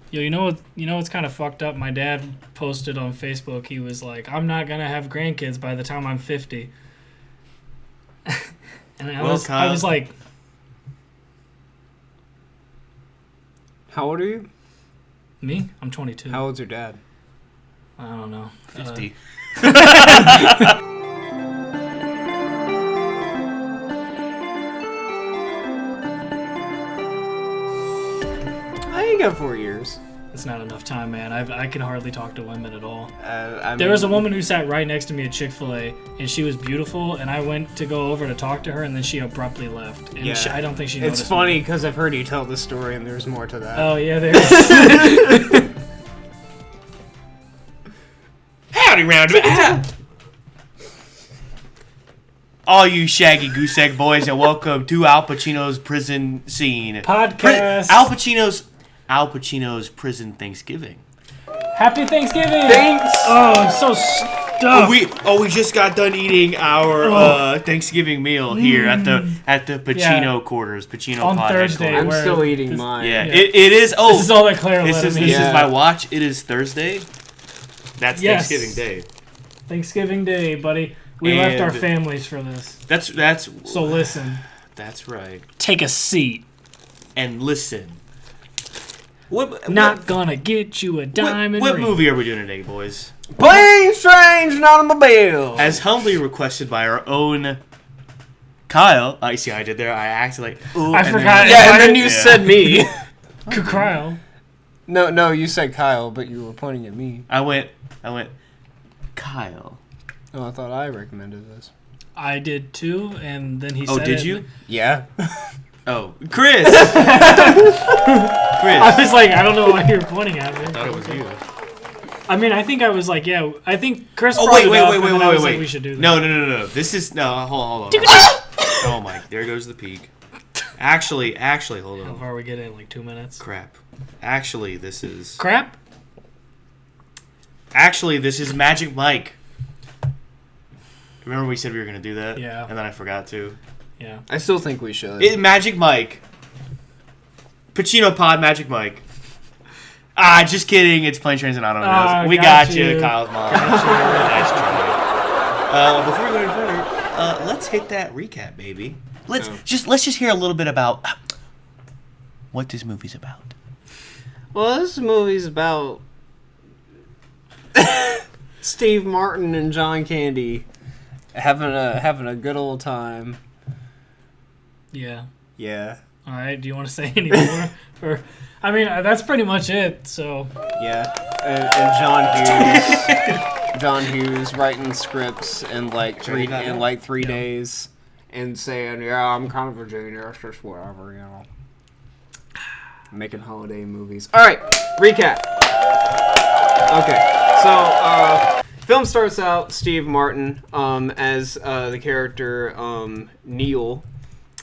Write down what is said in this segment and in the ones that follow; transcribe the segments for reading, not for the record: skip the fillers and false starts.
Yo, what's kind of fucked up? My dad posted on Facebook. He was like, "I'm not gonna have grandkids by the time I'm 50." And I was like, how old are you? me? I'm 22. How old's your dad? I don't know. 50. I got 4 years. It's not enough time, man. I can hardly talk to women at all. There was a woman who sat right next to me at Chick-fil-A, and she was beautiful, and I went to go over to talk to her, and then she abruptly left. And I don't think she noticed. It's funny because I've heard you tell the story, and there's more to that. Oh, yeah, there is. Howdy, roundabout. All you shaggy goose egg boys, and welcome to Al Pacino's prison scene Podcast. Al Pacino's prison Thanksgiving. Happy Thanksgiving! Thanks! Oh, I'm so stuffed. We just got done eating our Thanksgiving meal here at the Pacino quarters, Pacino on pod Thursday. I'm still eating mine. Yeah, it is. Oh, this is all that Claire let me. This is my watch. It is Thursday. That's Thanksgiving Day. Thanksgiving Day, buddy. We left our families for this. That's. So listen. That's right. Take a seat. And listen. Not gonna get you a diamond What ring. movie are we doing today, boys? Plain Strange and Automobile! As humbly requested by our own Kyle. I see how I did there. I acted like, ooh. I forgot. Yeah, and then you said me. Kyle. No, you said Kyle, but you were pointing at me. I went, Kyle. Oh, I thought I recommended this. I did too, and then he said Oh, did you? Yeah. Oh, Chris! I was like, I don't know why you were pointing at me. I thought it was you. I mean, I think I was like, yeah, I think Chris Oh, brought it up, wait, and then I was wait. like, we should do that. No. This is, hold on. Oh my, there goes the peak. Actually, hold How on. far are we getting in like 2 minutes? Crap. Actually, this is Magic Mike. Remember we said we were going to do that? Yeah. And then I forgot to. Yeah. I still think we should. Magic Mike. Pacino pod Magic Mike. Just kidding. It's Plain Trains and Automobiles. We got you, Kyle's mom. Nice try. Before we go any further, let's hit that recap, baby. Let's just hear a little bit about what this movie's about. Well, this movie's about Steve Martin and John Candy having a good old time. Yeah. Yeah. All right. Do you want to say any more? Or, I mean, that's pretty much it. So. Yeah. And John Hughes writing scripts in like 3 days and saying, "Yeah, I'm kind of a genius, just whatever, you know." Making holiday movies. All right. Recap. Okay. So, film starts out Steve Martin as the character Neil.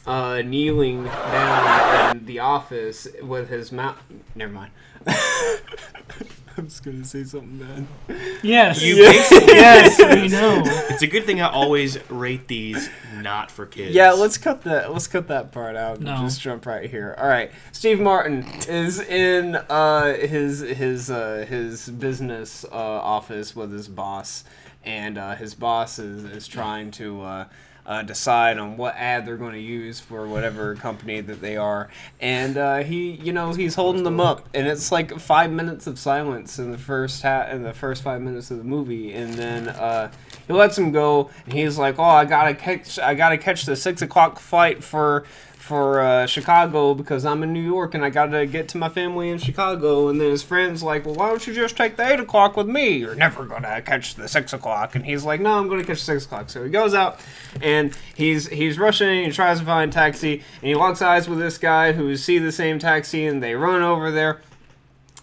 Kneeling down in the office with his mouth. Never mind. I was gonna say something bad. Yes. Yes, we know. It's a good thing I always rate these not for kids. Yeah, let's cut that part out and No. just jump right here. All right, Steve Martin is in his business office with his boss, and his boss is trying to decide on what ad they're going to use for whatever company that they are, and he's holding them up, and it's like 5 minutes of silence in the first 5 minutes of the movie, and then he lets him go, and he's like, "Oh, I gotta catch the 6:00 flight for Chicago because I'm in New York and I gotta get to my family in Chicago." And then his friend's like, "Well, why don't you just take the 8:00 with me? You're never gonna catch the 6:00." And he's like, "No, I'm gonna catch the 6:00." So he goes out and he's rushing and tries to find a taxi, and he locks eyes with this guy who sees the same taxi, and they run over there.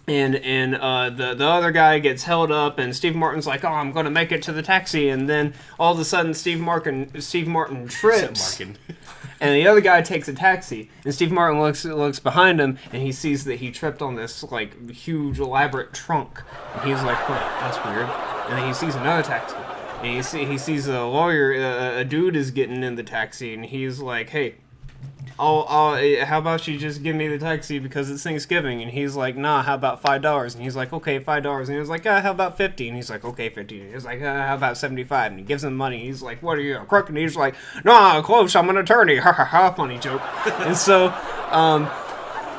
And the other guy gets held up, and Steve Martin's like, "Oh, I'm gonna make it to the taxi," and then all of a sudden Steve Martin trips. And the other guy takes a taxi, and Steve Martin looks behind him, and he sees that he tripped on this like huge elaborate trunk, and he's like, "Oh, that's weird." And then he sees another taxi, and he sees a lawyer, a dude is getting in the taxi, and he's like, "Hey, how about you just give me the taxi because it's Thanksgiving? And he's like, nah, how about $5? And he's like, okay, $5. And he was like, how about 50? And he's like, okay, 50. And he's like, how about 75? And he gives him money. He's like, what are you, a crook? And he's like, nah, close, I'm an attorney. Ha ha ha, funny joke. And so,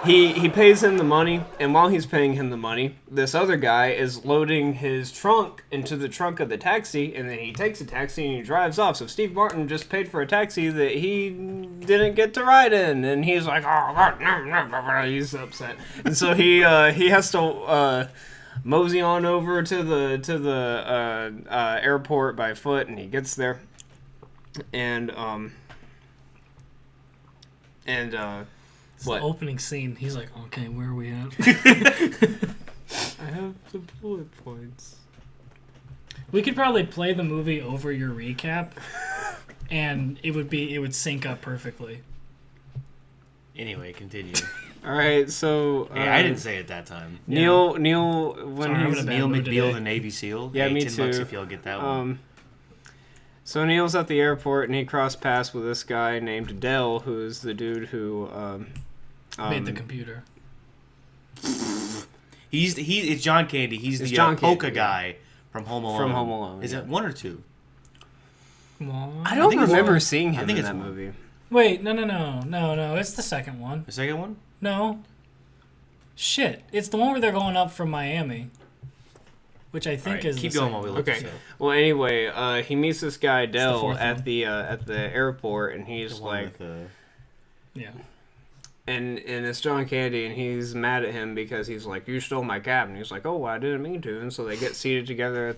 He pays him the money, and while he's paying him the money, this other guy is loading his trunk into the trunk of the taxi, and then he takes a taxi and he drives off. So Steve Martin just paid for a taxi that he didn't get to ride in, and he's like, oh, God, he's upset. And so he has to mosey on over to the airport by foot, and he gets there, and It's the opening scene. He's like, okay, where are we at? I have the bullet points. We could probably play the movie over your recap, and it would sync up perfectly. Anyway, continue. All right, so hey, I didn't say it that time. Neil, Sorry, he's Neil McBeal, the Navy SEAL. Yeah, hey, me $10 too. if y'all get that one. So Neil's at the airport, and he crossed paths with this guy named Dell, who's the dude who made the computer. It's John Candy. He's the polka guy from Home Alone. From Home Alone. Is it one or two? One? I don't remember seeing him in that one. movie. Wait, no. It's the second one. The second one? No. Shit. It's the one where they're going up from Miami. Which I think is keep going while we look Okay. this up. Well, anyway, he meets this guy Dell fourth at one. the airport, and he's The one like, with Yeah. and it's John Candy, and he's mad at him because he's like, you stole my cab, and he's like, oh, I didn't mean to, and so they get seated together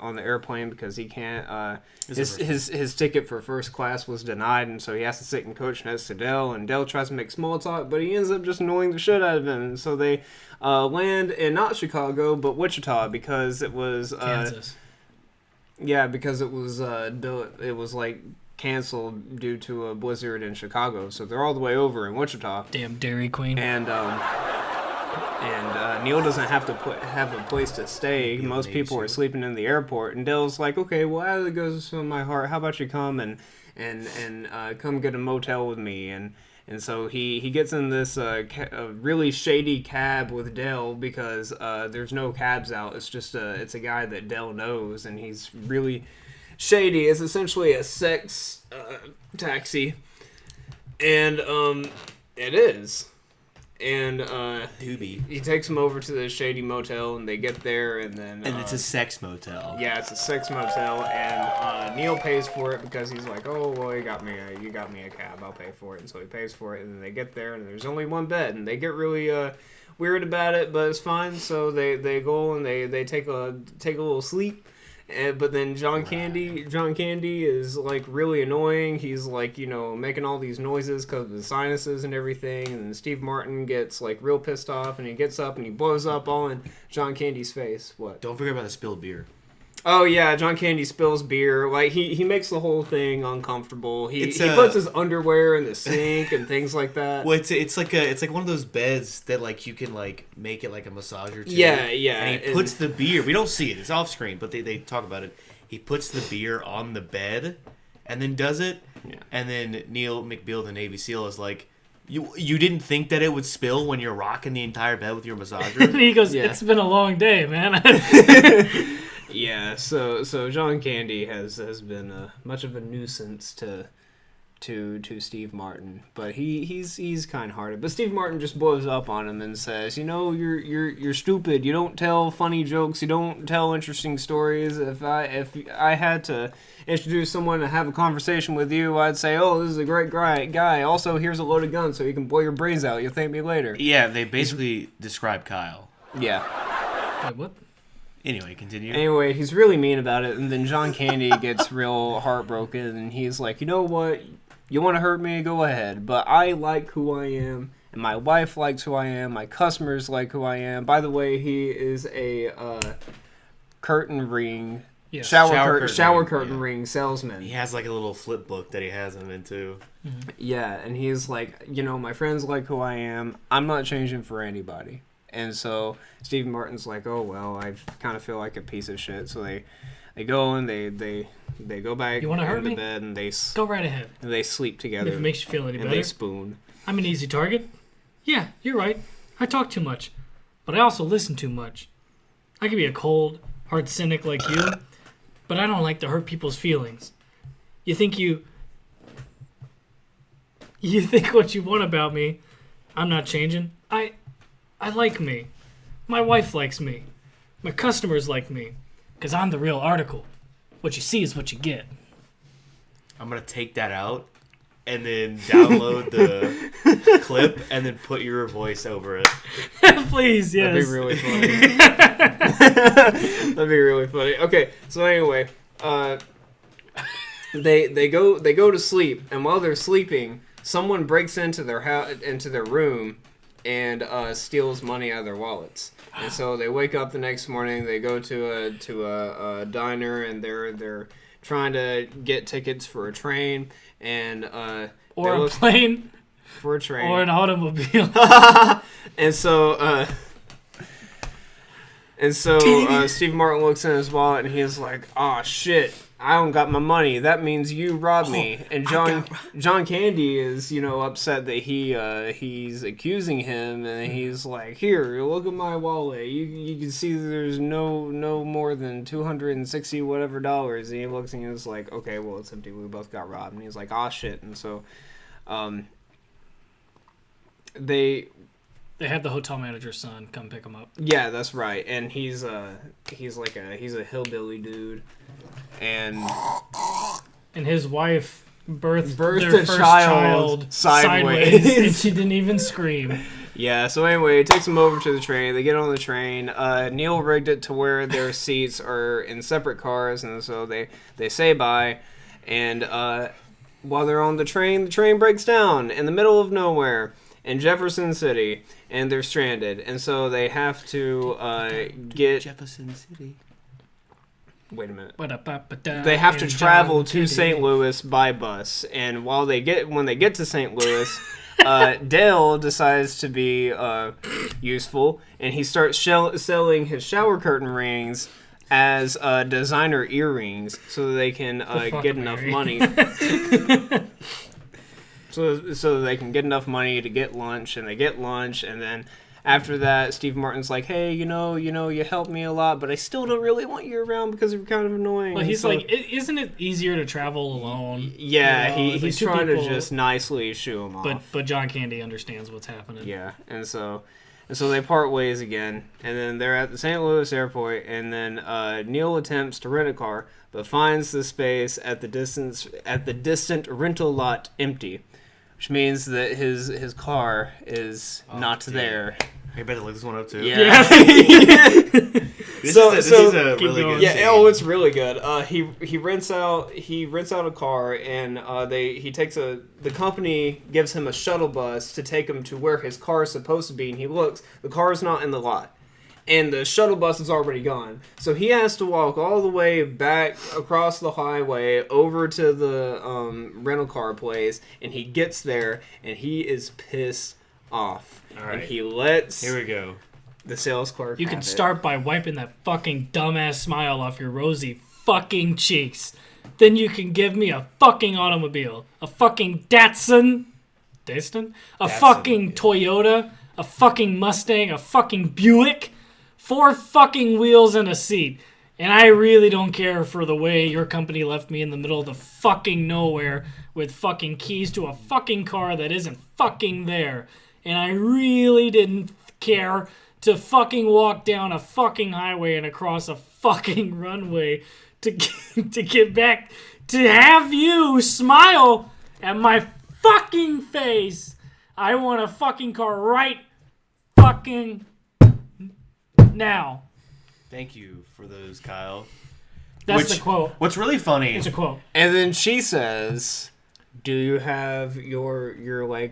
on the airplane because he can't. His ticket for first class was denied, and so he has to sit in coach next to Dell, and Dell tries to make small talk, but he ends up just annoying the shit out of him, and so they land in not Chicago but Wichita because it was Kansas. Yeah, because it was like canceled due to a blizzard in Chicago, so they're all the way over in Wichita. Damn Dairy Queen. And Neil doesn't have a place to stay. Most people are sleeping in the airport, and Dale's like, okay, well, as it goes from my heart, how about you come and come get a motel with me? And so he gets in this a really shady cab with Dell because there's no cabs out. It's just it's a guy that Dell knows, and he's really shady. It's essentially a sex taxi, and it is. And Doobie. he takes him over to the shady motel, and they get there, and then it's a sex motel. Yeah, it's a sex motel, and Neil pays for it because he's like, oh, well, you got me a cab, I'll pay for it, and so he pays for it, and then they get there, and there's only one bed, and they get really weird about it, but it's fine. So they go and they take a little sleep. But then John Candy is like really annoying. He's like, making all these noises because of his sinuses and everything. And then Steve Martin gets like real pissed off, and he gets up and he blows up all in John Candy's face. What? Don't forget about the spilled beer. Oh yeah, John Candy spills beer. Like he makes the whole thing uncomfortable. He puts his underwear in the sink and things like that. Well, it's like one of those beds that like you can like make it like a massager to. Yeah. And he puts the beer. We don't see it. It's off screen, but they talk about it. He puts the beer on the bed, and then does it. Yeah. And then Neil McBeal, the Navy SEAL, is like, You didn't think that it would spill when you're rocking the entire bed with your massager? And he goes, It's been a long day, man. Yeah, so John Candy has been much of a nuisance to Steve Martin, but he's kind-hearted. But Steve Martin just blows up on him and says, you're stupid. You don't tell funny jokes. You don't tell interesting stories. If I had to introduce someone to have a conversation with you, I'd say, oh, this is a great guy. Also, here's a loaded gun so you can blow your brains out. You'll thank me later. Yeah, they basically describe Kyle. Yeah. Wait, what? Anyway, continue. Anyway, he's really mean about it, and then John Candy gets real heartbroken, and he's like, you know what? You want to hurt me? Go ahead. But I like who I am, and my wife likes who I am. My customers like who I am. By the way, he is a curtain ring, shower curtain ring salesman. He has like a little flip book that he has him into. Mm-hmm. Yeah, and he's like, my friends like who I am. I'm not changing for anybody. And so Steve Martin's like, oh, well, I kind of feel like a piece of shit. So they go and they they go back You wanna hurt into me? bed and they Go right ahead. sleep together. If it makes you feel any and better. they spoon. I'm an easy target. Yeah, you're right. I talk too much. But I also listen too much. I can be a cold, hard cynic like you, but I don't like to hurt people's feelings. You think what you want about me. I'm not changing. I like me. My wife likes me. My customers like me. Because I'm the real article. What you see is what you get. I'm going to take that out and then download the clip and then put your voice over it. Please, yes. That'd be really funny. That'd be really funny. Okay, so anyway, they go to sleep, and while they're sleeping, someone breaks into their room and steals money out of their wallets. And so they wake up the next morning. They go to a diner, and they're trying to get tickets for a train or a plane, for a train, or an automobile. and so Steve Martin looks in his wallet, and he's like, "Oh shit, I don't got my money. That means you robbed me." And John Candy is, upset that he's accusing him, and he's like, "Here, look at my wallet. You can see there's no more than $260 whatever dollars." And he looks and he's like, "Okay, well it's empty. We both got robbed." And he's like, "Ah shit." And so, they have the hotel manager's son come pick him up. Yeah, that's right. And he's a hillbilly dude. And his wife birthed their first child sideways and she didn't even scream. Yeah, so anyway, it takes them over to the train. They get on the train. Neil rigged it to where their seats are in separate cars, and so they say bye. And while they're on the train breaks down in the middle of nowhere in Jefferson City, and they're stranded. And so they have to get... Jefferson City. Wait a minute. They have to travel to St. Louis by bus, and when they get to St. Louis, Dale decides to be useful, and he starts selling his shower curtain rings as designer earrings so that they can get enough money. So that they can get enough money to get lunch, and they get lunch, and then after that, Steve Martin's like, "Hey, you helped me a lot, but I still don't really want you around because you're kind of annoying." Well, he's like, "Isn't it easier to travel alone?" Yeah, he's trying to just nicely shoo him off. But John Candy understands what's happening. Yeah, and so they part ways again, and then they're at the St. Louis airport, and then Neil attempts to rent a car, but finds the space at the distant rental lot empty. Which means that his car is not there. I better look this one up too. Yeah. This is a really good scene. It's really good. He rents out a car, and the company gives him a shuttle bus to take him to where his car is supposed to be, and he looks, the car is not in the lot. And the shuttle bus is already gone. So he has to walk all the way back across the highway over to the rental car place. And he gets there, and he is pissed off. All right. And he lets Here we go. the sales clerk You can start by wiping that fucking dumbass smile off your rosy fucking cheeks. Then you can give me a fucking automobile. A fucking Datsun? A fucking Toyota? A fucking Mustang? A fucking Buick? 4 fucking wheels and a seat. And I really don't care for the way your company left me in the middle of the fucking nowhere with fucking keys to a fucking car that isn't fucking there. And I really didn't care to fucking walk down a fucking highway and across a fucking runway to get back to have you smile at my fucking face. I want a fucking car right fucking now. Thank you for those, Kyle. That's the quote. What's really funny... It's a quote. And then she says, "Do you have your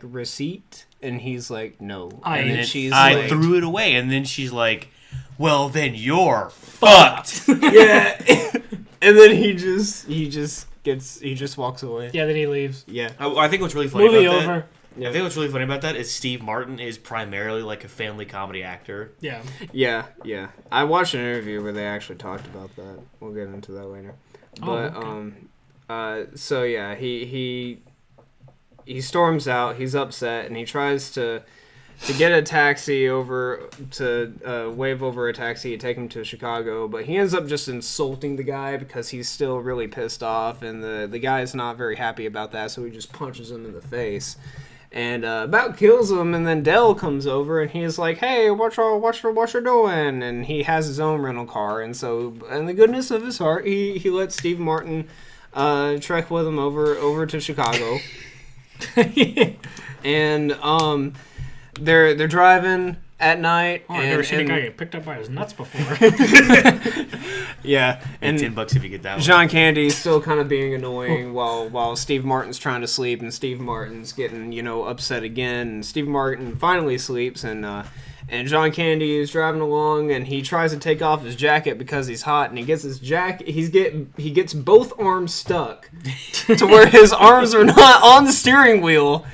receipt?" And he's like, "No." And then I threw it away. And then she's like, "Well, then you're fucked." Yeah. And then he just walks away. Yeah, then he leaves. Yeah. I think what's really funny Movie about over. that... I think what's really funny about that is Steve Martin is primarily like a family comedy actor. Yeah. Yeah. I watched an interview where they actually talked about that. We'll get into that later. But so yeah, he storms out. He's upset, and he tries to get a taxi over to wave over a taxi to take him to Chicago, but he ends up just insulting the guy because he's still really pissed off, and the guy's not very happy about that, so he just punches him in the face. And about kills him, and then Dell comes over, and he's like, "Hey, what you doing?" And he has his own rental car, and so, in the goodness of his heart, he lets Steve Martin trek with him over to Chicago. And they're driving at night. Oh, I've never seen a guy get picked up by his nuts before. Yeah, and $10 if you get that one. John Candy's still kind of being annoying while Steve Martin's trying to sleep, and Steve Martin's getting upset again. And Steve Martin finally sleeps, and John Candy is driving along, and he tries to take off his jacket because he's hot, and he gets his jacket. He gets both arms stuck to where his arms are not on the steering wheel,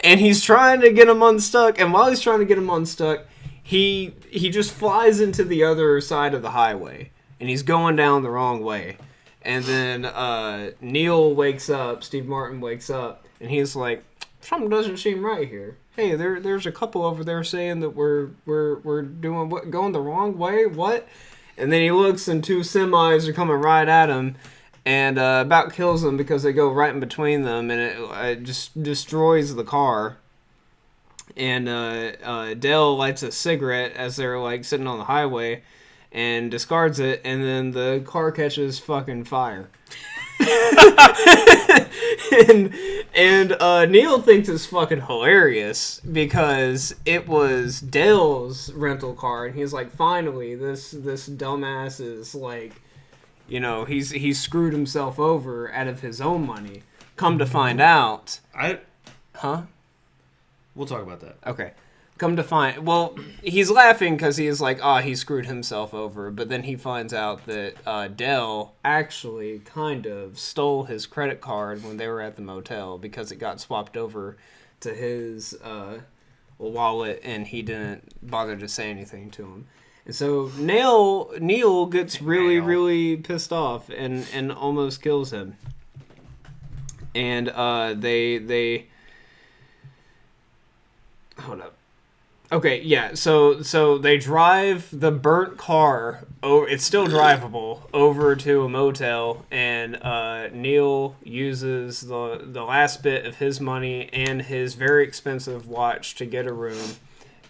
and he's trying to get them unstuck. And while he's trying to get them unstuck, he just flies into the other side of the highway, and he's going down the wrong way. And then Neil wakes up. Steve Martin wakes up, and he's like, "Something doesn't seem right here. Hey, there's a couple over there saying that we're doing going the wrong way. What?" And then he looks, and two semis are coming right at him, and about kills them because they go right in between them, and it just destroys the car. And Dale lights a cigarette as they're like sitting on the highway, and discards it, and then the car catches fucking fire. and Neil thinks it's fucking hilarious because it was Dale's rental car, and he's like, finally, this dumbass is like, he's screwed himself over out of his own money. Come to find out, We'll talk about that. Okay. Come to find... Well, he's laughing because he's like, he screwed himself over. But then he finds out that Dell actually kind of stole his credit card when they were at the motel because it got swapped over to his wallet, and he didn't bother to say anything to him. And so Neil gets really, really pissed off and almost kills him. And they hold up. Okay, yeah. So they drive the burnt car. Oh, it's still drivable over to a motel, and Neil uses the last bit of his money and his very expensive watch to get a room.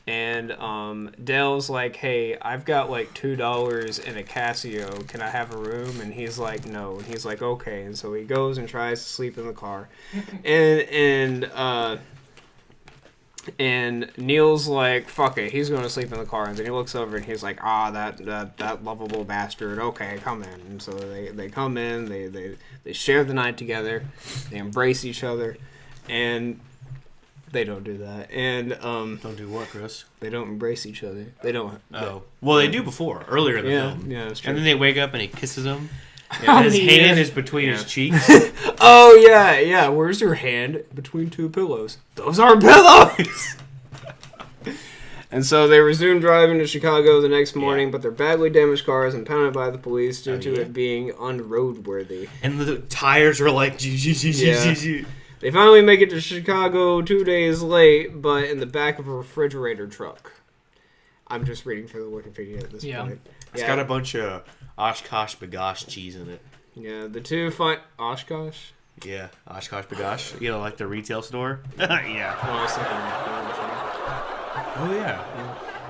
And Dale's like, "Hey, I've got like $2 in a Casio. Can I have a room?" And he's like, "No." And he's like, "Okay." And so he goes and tries to sleep in the car, and Neil's like, "Fuck it," he's going to sleep in the car. And then he looks over and he's like, that lovable bastard. Okay, come in. And so they come in, they share the night together, they embrace each other, and they don't do that. And don't do what, Chris? They don't embrace each other. They don't. Oh, well, they do earlier in the film. Yeah, that's true. And then they wake up and he kisses him. Yeah, and his hand is between his cheeks. Oh, yeah. Where's your hand? Between two pillows. Those aren't pillows! And so they resume driving to Chicago the next morning, but their badly damaged car is impounded by the police due to it being unroadworthy. And the tires are like... They finally make it to Chicago 2 days late, but in the back of a refrigerator truck. I'm just reading for the Wikipedia at this point. It's got a bunch of Oshkosh Bagosh cheese in it. Yeah, the two find... Oshkosh? Yeah, Oshkosh Bagosh. Like the retail store? Yeah. Oh, yeah.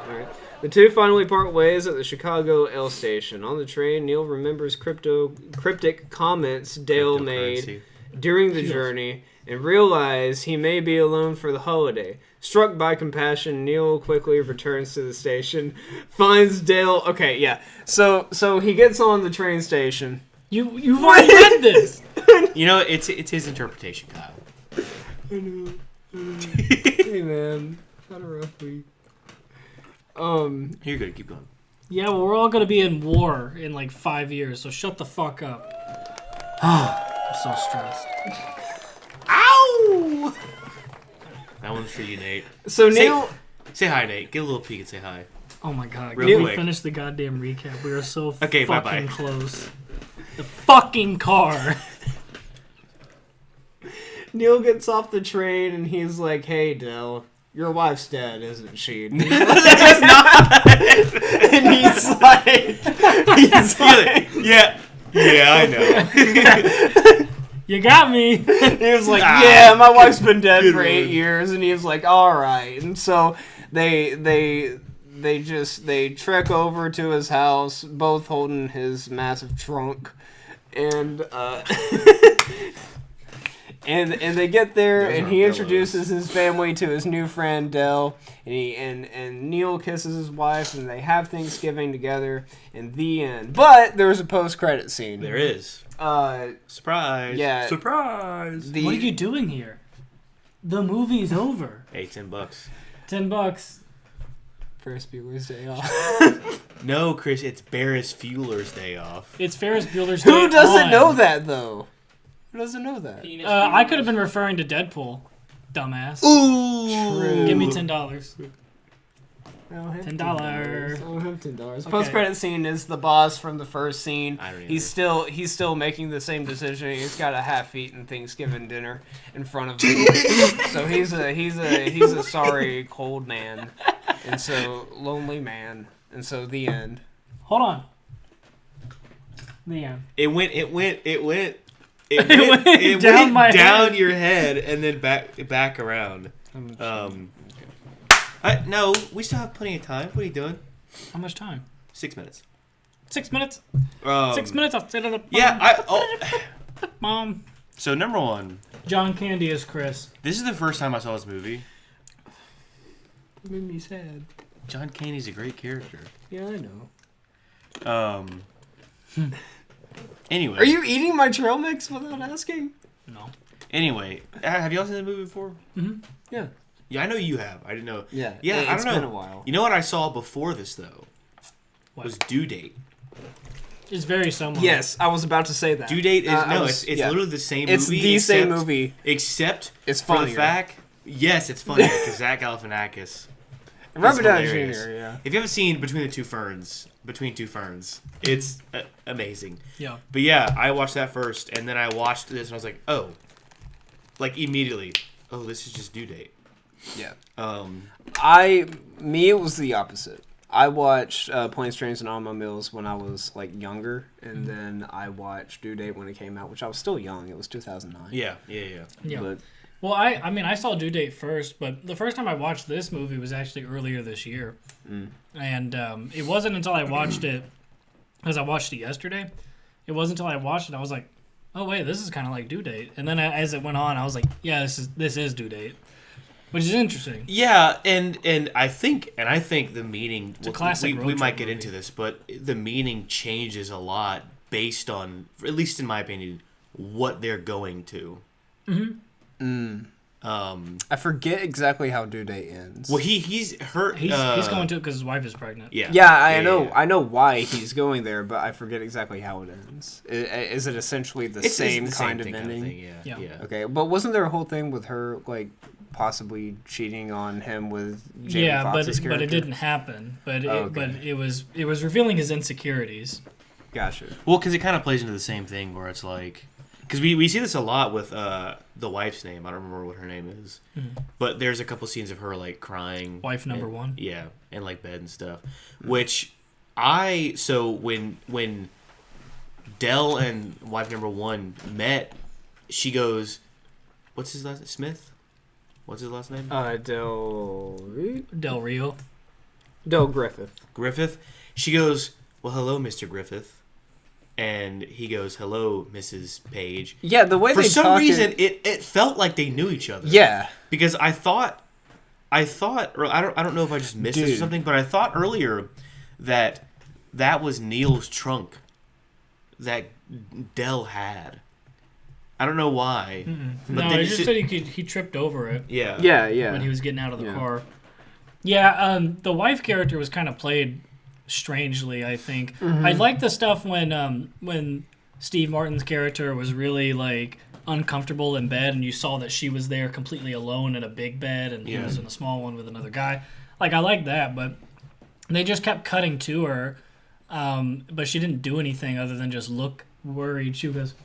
All right. The two finally part ways at the Chicago L station. On the train, Neil remembers cryptic comments Dale made during the journey and realizes he may be alone for the holiday. Struck by compassion, Neil quickly returns to the station, finds Dale... Okay, yeah. So he gets on the train station. You've already read this! It's his interpretation, Kyle. I know. Hey, man. I've had a rough week. You're good. Keep going. Yeah, well, we're all going to be in war in like 5 years, so shut the fuck up. I'm so stressed. Ow! That one's for you, Nate. So Neil, say hi, Nate. Get a little peek and say hi. Oh my god. Real Can we quick. finish the goddamn recap? We are so Okay, fucking bye-bye. close. The fucking car. Neil gets off the train and he's like, "Hey, Dell, your wife's dead, isn't she?" And he's like, Yeah, I know. You got me. he was like, Ah, "Yeah, my wife's been dead good for 8 one. years," and he was like, "All right." And so they trek over to his house, both holding his massive trunk, and and they get there, Those and are he pillows. introduces his family to his new friend Dell, and Neil kisses his wife, and they have Thanksgiving together. In the end, but there was a post-credit scene. There is. Surprise. Yeah. Surprise. What are you doing here? The movie's over. Hey, $10. $10. Ferris Bueller's Day Off. No, Chris, it's Barris Fueller's day off. It's Ferris Bueller's Day Who doesn't On. know that though? Who doesn't know that? I could have been referring to Deadpool. Dumbass. Ooh. True. Give me $10. I don't have $10. I don't have $10. Okay. Post-credit scene is the boss from the first scene. I don't He's still making the same decision. He's got a half-eaten Thanksgiving dinner in front of him. So he's a sorry cold man, and so lonely man, and so the end. Hold on. The end. It went down my down head. your head and then back around. No, we still have plenty of time. What are you doing? How much time? 6 minutes. 6 minutes? 6 6 minutes, I'll set it up. Yeah, Mom. So number one, John Candy is Chris. this is the first time I saw this movie. It made me sad. John Candy's a great character. Yeah, I know. Anyway. Are you eating my trail mix without asking? No. Anyway, have y'all seen the movie before? Mm-hmm. Yeah. Yeah, I know you have. I didn't know. Yeah. Yeah, I It's don't know. been a while. You know what I saw before this though? What? Was Due Date. It's very similar. Yes, I was about to say that. Due Date is it's yeah. literally the same It's movie. the same except- movie. Except It's for the funnier. fact, yes, it's funny because Zach Galifianakis. Robert Downey hilarious. Jr. Yeah. If you haven't seen Between Two Ferns, it's amazing. Yeah. But yeah, I watched that first, and then I watched this, and I was like, oh, like immediately, oh, this is just Due Date. Yeah. It was the opposite. I watched Planes, Trains, and Automobiles when I was like younger, and then I watched Due Date when it came out, which I was still young. It was 2009. Yeah. Yeah. But Well, I saw Due Date first, but the first time I watched this movie was actually earlier this year. And it wasn't until I watched it, because I watched it yesterday, it wasn't until I watched it, I was like, oh wait, this is kind of like Due Date. And then as it went on, I was like, yeah, this is Due Date. Which is interesting. Yeah, and I think the meaning. It's a classic We road might trip get movie. into this, but the meaning changes a lot based on, at least in my opinion, what they're going to. I forget exactly how Due Date ends. Well, he's hurt. He's going to it because his wife is pregnant. Yeah. Yeah, I know. yeah. I know why he's going there, but I forget exactly how it ends. Is it essentially the It's same the kind of thing, ending? Yeah. Yeah. Okay, but wasn't there a whole thing with her like possibly cheating on him with Jamie Foxx's character? but it didn't happen. But Okay. it was revealing his insecurities. Gotcha. Well, because it kind of plays into the same thing where it's like, because we see this a lot with the wife's name. I don't remember what her name is, but there's a couple scenes of her like crying. Wife number and- one. Yeah, and like bed and stuff. Which when Dell and wife number one met, she goes, "What's his last name? Smith? What's his last name? Del Rio. Del Griffith. Griffith." She goes, "Well, hello, Mr. Griffith." And he goes, "Hello, Mrs. Page." Yeah, the way For they some talk reason, it felt like they knew each other. Yeah. Because I thought, or I don't know if I just missed this or Dude. something, but I thought earlier that was Neil's trunk that Dell had. I don't know why. But No, then it you just should- said he tripped over it Yeah. Yeah. when he was getting out of the Yeah. car. Yeah, the wife character was kind of played strangely, I think. I like the stuff when Steve Martin's character was really like uncomfortable in bed, and you saw that she was there completely alone in a big bed, and he was in a small one with another guy. Like, I like that, but they just kept cutting to her, but she didn't do anything other than just look worried. She goes,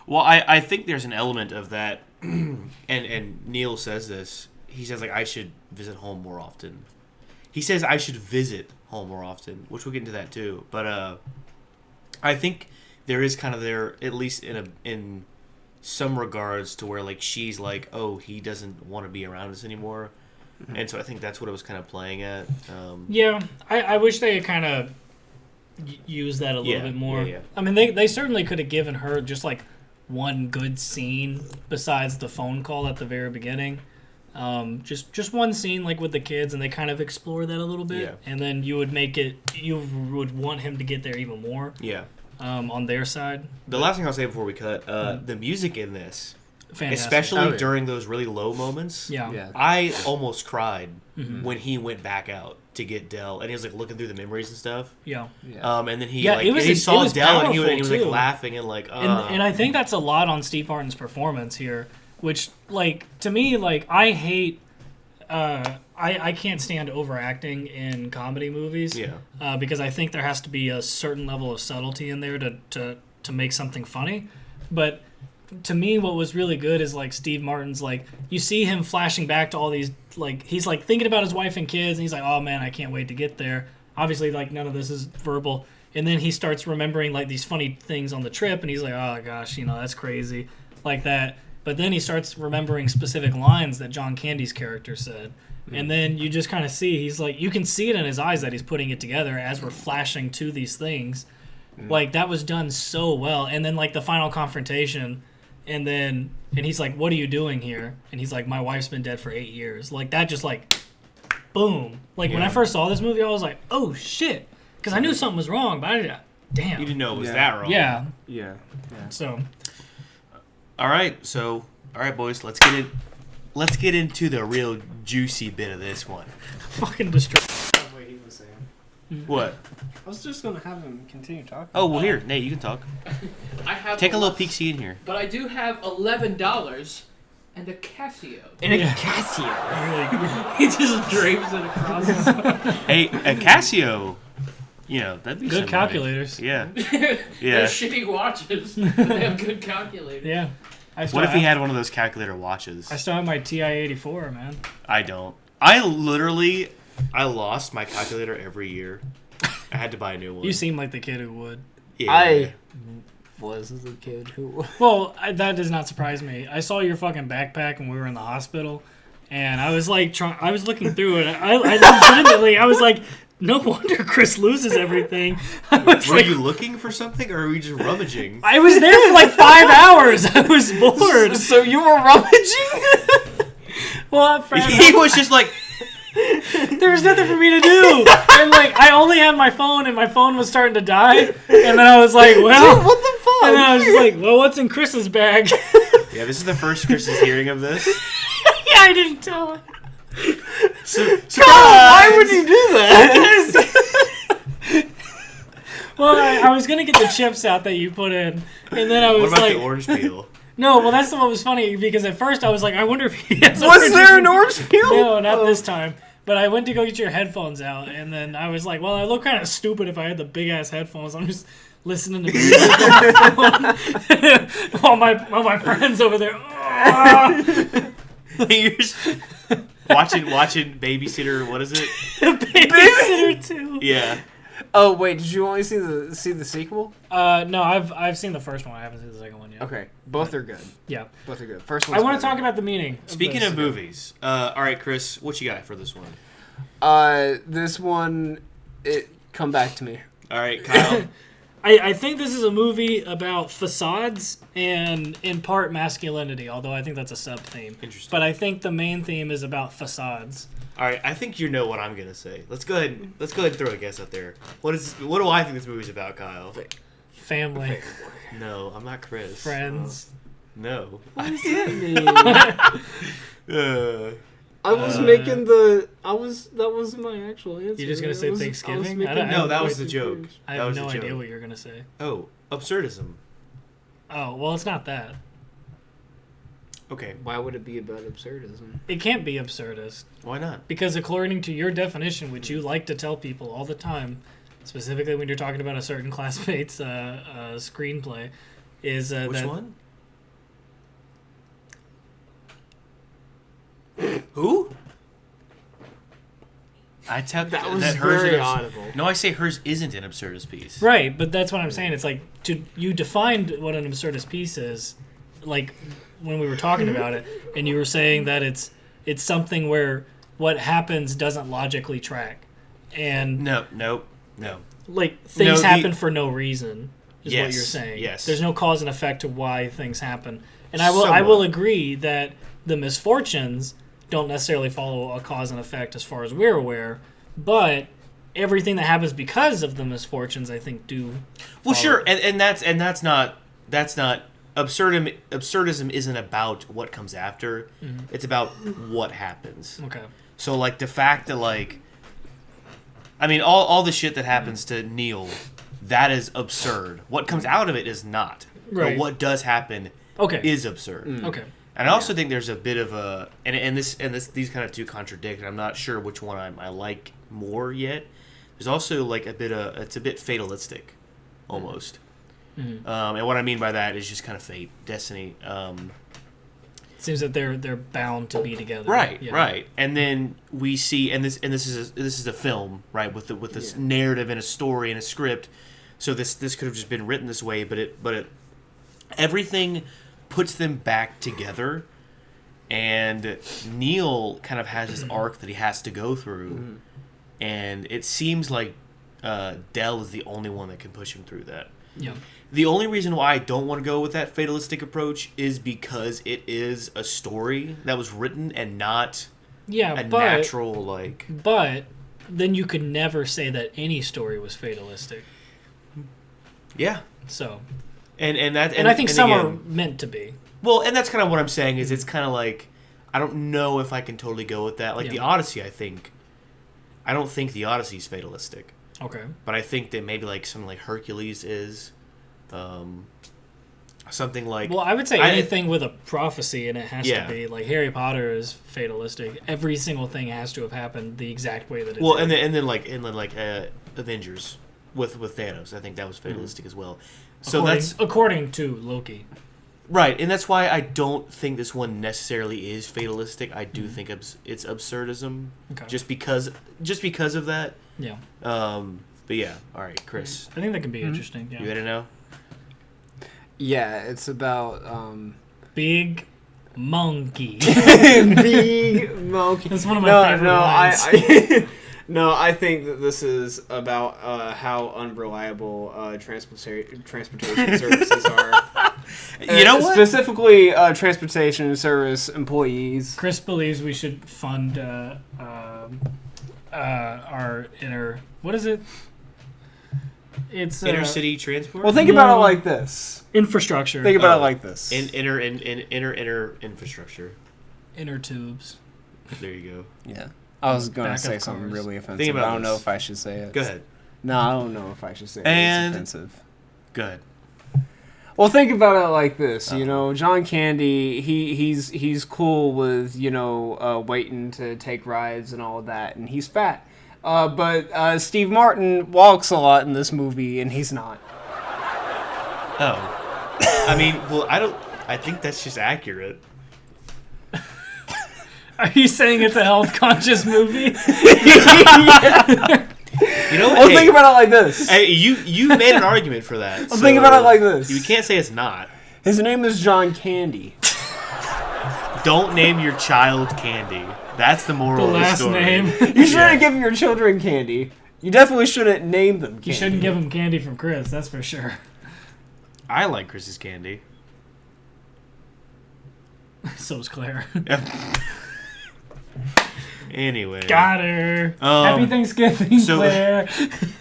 well, I think there's an element of that, and Neil says this. He says, like, I should visit home more often. He says I should visit home more often, which we'll get into that too. But I think there is kind of there, at least in some regards, to where like she's like, oh, he doesn't want to be around us anymore, and so I think that's what it was kind of playing at. Yeah, I wish they had kind of used that a little bit more. Yeah. I mean, they certainly could have given her just like one good scene besides the phone call at the very beginning. Just one scene like with the kids, and they kind of explore that a little bit, and then you would want him to get there even more. Yeah. On their side. The last thing I'll say before we cut, the music in this, fantastic. especially during those really low moments, I almost cried when he went back out to get Dell, and he was like looking through the memories and stuff. Yeah. And then he saw Dell, and he was like laughing and like. And I think that's a lot on Steve Martin's performance here. Which, like, to me, like, I hate, I can't stand overacting in comedy movies. Yeah. Because I think there has to be a certain level of subtlety in there to make something funny. But to me, what was really good is, like, Steve Martin's, like, you see him flashing back to all these, like, he's, like, thinking about his wife and kids, and he's like, oh, man, I can't wait to get there. Obviously, like, none of this is verbal. And then he starts remembering, like, these funny things on the trip, and he's like, oh, gosh, that's crazy. Like that. But then he starts remembering specific lines that John Candy's character said. And then you just kind of see, he's like, you can see it in his eyes that he's putting it together as we're flashing to these things. Like, that was done so well. And then, like, the final confrontation, and he's like, what are you doing here? And he's like, my wife's been dead for 8 years. Like, that just, like, boom. Like, when I first saw this movie, I was like, oh, shit. Because I knew something was wrong, but damn. You didn't know it was that wrong. Yeah. Yeah. So... All right, boys, let's get into the real juicy bit of this one. Fucking destroy. What he was saying. What? I was just gonna have him continue talking. Oh well, here, Nate, you can talk. I have Take a little peek see in here. But I do have $11 and a Casio. And a Casio. He just drapes it across his Hey, a Casio. That'd be good calculators. Yeah. They're shitty watches. They have good calculators. Yeah. What if he had one of those calculator watches? I still have my TI-84, man. I don't. I lost my calculator every year. I had to buy a new one. You seem like the kid who would. Yeah. I was the kid who... Well, that does not surprise me. I saw your fucking backpack when we were in the hospital, and I was like, I was looking through it. I legitimately, I was like, no wonder Chris loses everything. Were you looking for something, or were you just rummaging? I was there for like 5 hours. I was bored. So you were rummaging? Well, he was just like... There was nothing for me to do. And like, I only had my phone, and my phone was starting to die. And then I was like, well... Dude, what the fuck? And then I was just like, well, what's in Chris's bag? Yeah, this is the first Chris is hearing of this. Yeah, I didn't tell him. Why would you do that? Well, I was going to get the chips out that you put in. And then I was what about like... the orange peel? No, well, that's what was funny, because at first I was like, I wonder if he has Was there an orange peel? No, not this time. But I went to go get your headphones out, and then I was like, well, I look kind of stupid if I had the big-ass headphones. I'm just listening to music on my phone while my friend's over there. You're just watching Babysitter, what is it? Babysitter 2. Yeah. Oh wait, did you only see the sequel? No, I've seen the first one. I haven't seen the second one yet. Okay, both are good. Yeah, both are good. First one. I want to talk about the meaning. Speaking of movies, all right, Chris, what you got for this one? This one, come back to me. All right, Kyle. I think this is a movie about facades and, in part, masculinity, although I think that's a sub-theme. Interesting. But I think the main theme is about facades. All right, I think you know what I'm going to say. Let's go ahead and throw a guess out there. What do I think this movie's about, Kyle? Family. No, I'm not Chris. Friends. No. What does that mean? I was making the... That was my actual answer. You're just going to say Thanksgiving? No, that was the joke. I have no idea what you're going to say. Oh, absurdism. Oh, well, it's not that. Okay. Why would it be about absurdism? It can't be absurdist. Why not? Because according to your definition, which you like to tell people all the time, specifically when you're talking about a certain classmate's screenplay, is Which that... one? Who? I tell That was that hers very is audible. No, I say hers isn't an absurdist piece. Right, but that's what I'm saying. It's like, you defined what an absurdist piece is, like, when we were talking about it, and you were saying that it's something where what happens doesn't logically track. And, No. like, things No, happen for no reason, is Yes, what you're saying. yes. There's no cause and effect to why things happen. And I will Somewhat. agree that the misfortunes don't necessarily follow a cause and effect as far as we're aware, but everything that happens because of the misfortunes, I think, do. Well, follow. sure, and that's not absurdism isn't about what comes after. Mm-hmm. It's about what happens. Okay. So like the fact that like, I mean, all the shit that happens to Neil, that is absurd. What comes out of it is not. Right. But what does happen Okay. is absurd. Okay. And I also think there's a bit of a and these kind of two contradict. And I'm not sure which one I like more yet. There's also like it's a bit fatalistic, almost. Mm-hmm. And what I mean by that is just kind of fate, destiny. It seems that they're bound to be together. Right, Yeah. right. And then we see, and this is a film, right, with this narrative and a story and a script. So this could have just been written this way, but it everything puts them back together, and Neil kind of has this arc that he has to go through, and it seems like Dell is the only one that can push him through that. Yeah. The only reason why I don't want to go with that fatalistic approach is because it is a story that was written and not Yeah, a but natural, like... but then you could never say that any story was fatalistic. Yeah. So, And I think some again, are meant to be. Well, and that's kind of what I'm saying, is it's kind of like, I don't know if I can totally go with that. Like, the Yeah. Odyssey, I don't think the Odyssey is fatalistic. Okay. But I think that maybe, like, something like Hercules is... something like... Well, I would say anything with a prophecy in it has Yeah. to be. Like, Harry Potter is fatalistic. Every single thing has to have happened the exact way that it Well, did. and then Avengers with Thanos, I think that was fatalistic as well. So according to Loki. right, and that's why I don't think this one necessarily is fatalistic. I do think it's absurdism, Okay. just because of that. Yeah. But yeah, all right, Chris, I think that can be interesting. you Yeah. ready now? Yeah, it's about Big monkey. big monkey. That's one of my favorite lines. I think that this is about how unreliable transportation services are. You know what? Specifically, transportation service employees. Chris believes we should fund our inner... What is it? It's Intercity transport. Well, think about it like this. infrastructure. Think about it like this. inner infrastructure. Inner tubes. There you Yeah. I was going to Back say of something cars. really Think offensive. about I don't know this. if I should say it. go. Go ahead. No, I don't know if I should say it. And- It's offensive. Go ahead. Well, think about it like this. You know, John Candy, he's cool with, waiting to take rides and all of that, and he's fat. But Steve Martin walks a lot in this movie, and he's not. Oh, I mean, well, I think that's just accurate. Are you saying it's a health conscious movie? You know what? Well, Hey, think about it like this. hey, you made an argument for that. Well, think about it like this. You can't say it's not. His name is John Candy. Don't name your child Candy. That's the moral The of the last story. name. You shouldn't give your children candy. You definitely shouldn't name them candy. You shouldn't give him candy from Chris, that's for sure. I like Chris's candy. So's Claire. Anyway. Got her. Happy Thanksgiving, so- Claire.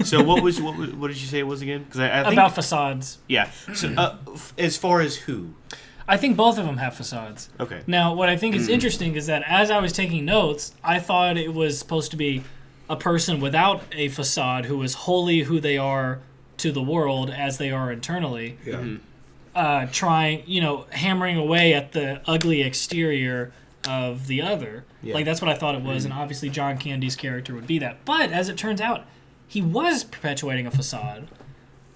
So what did you say it was again? Because I think About facades. yeah. So as far as who? I think both of them have facades. Okay. Now, what I think is interesting is that as I was taking notes, I thought it was supposed to be a person without a facade who is wholly who they are to the world as they are internally. Yeah. trying, hammering away at the ugly exterior of the other. Yeah. Like, that's what I thought it was, and obviously John Candy's character would be that. But as it turns out, he was perpetuating a facade.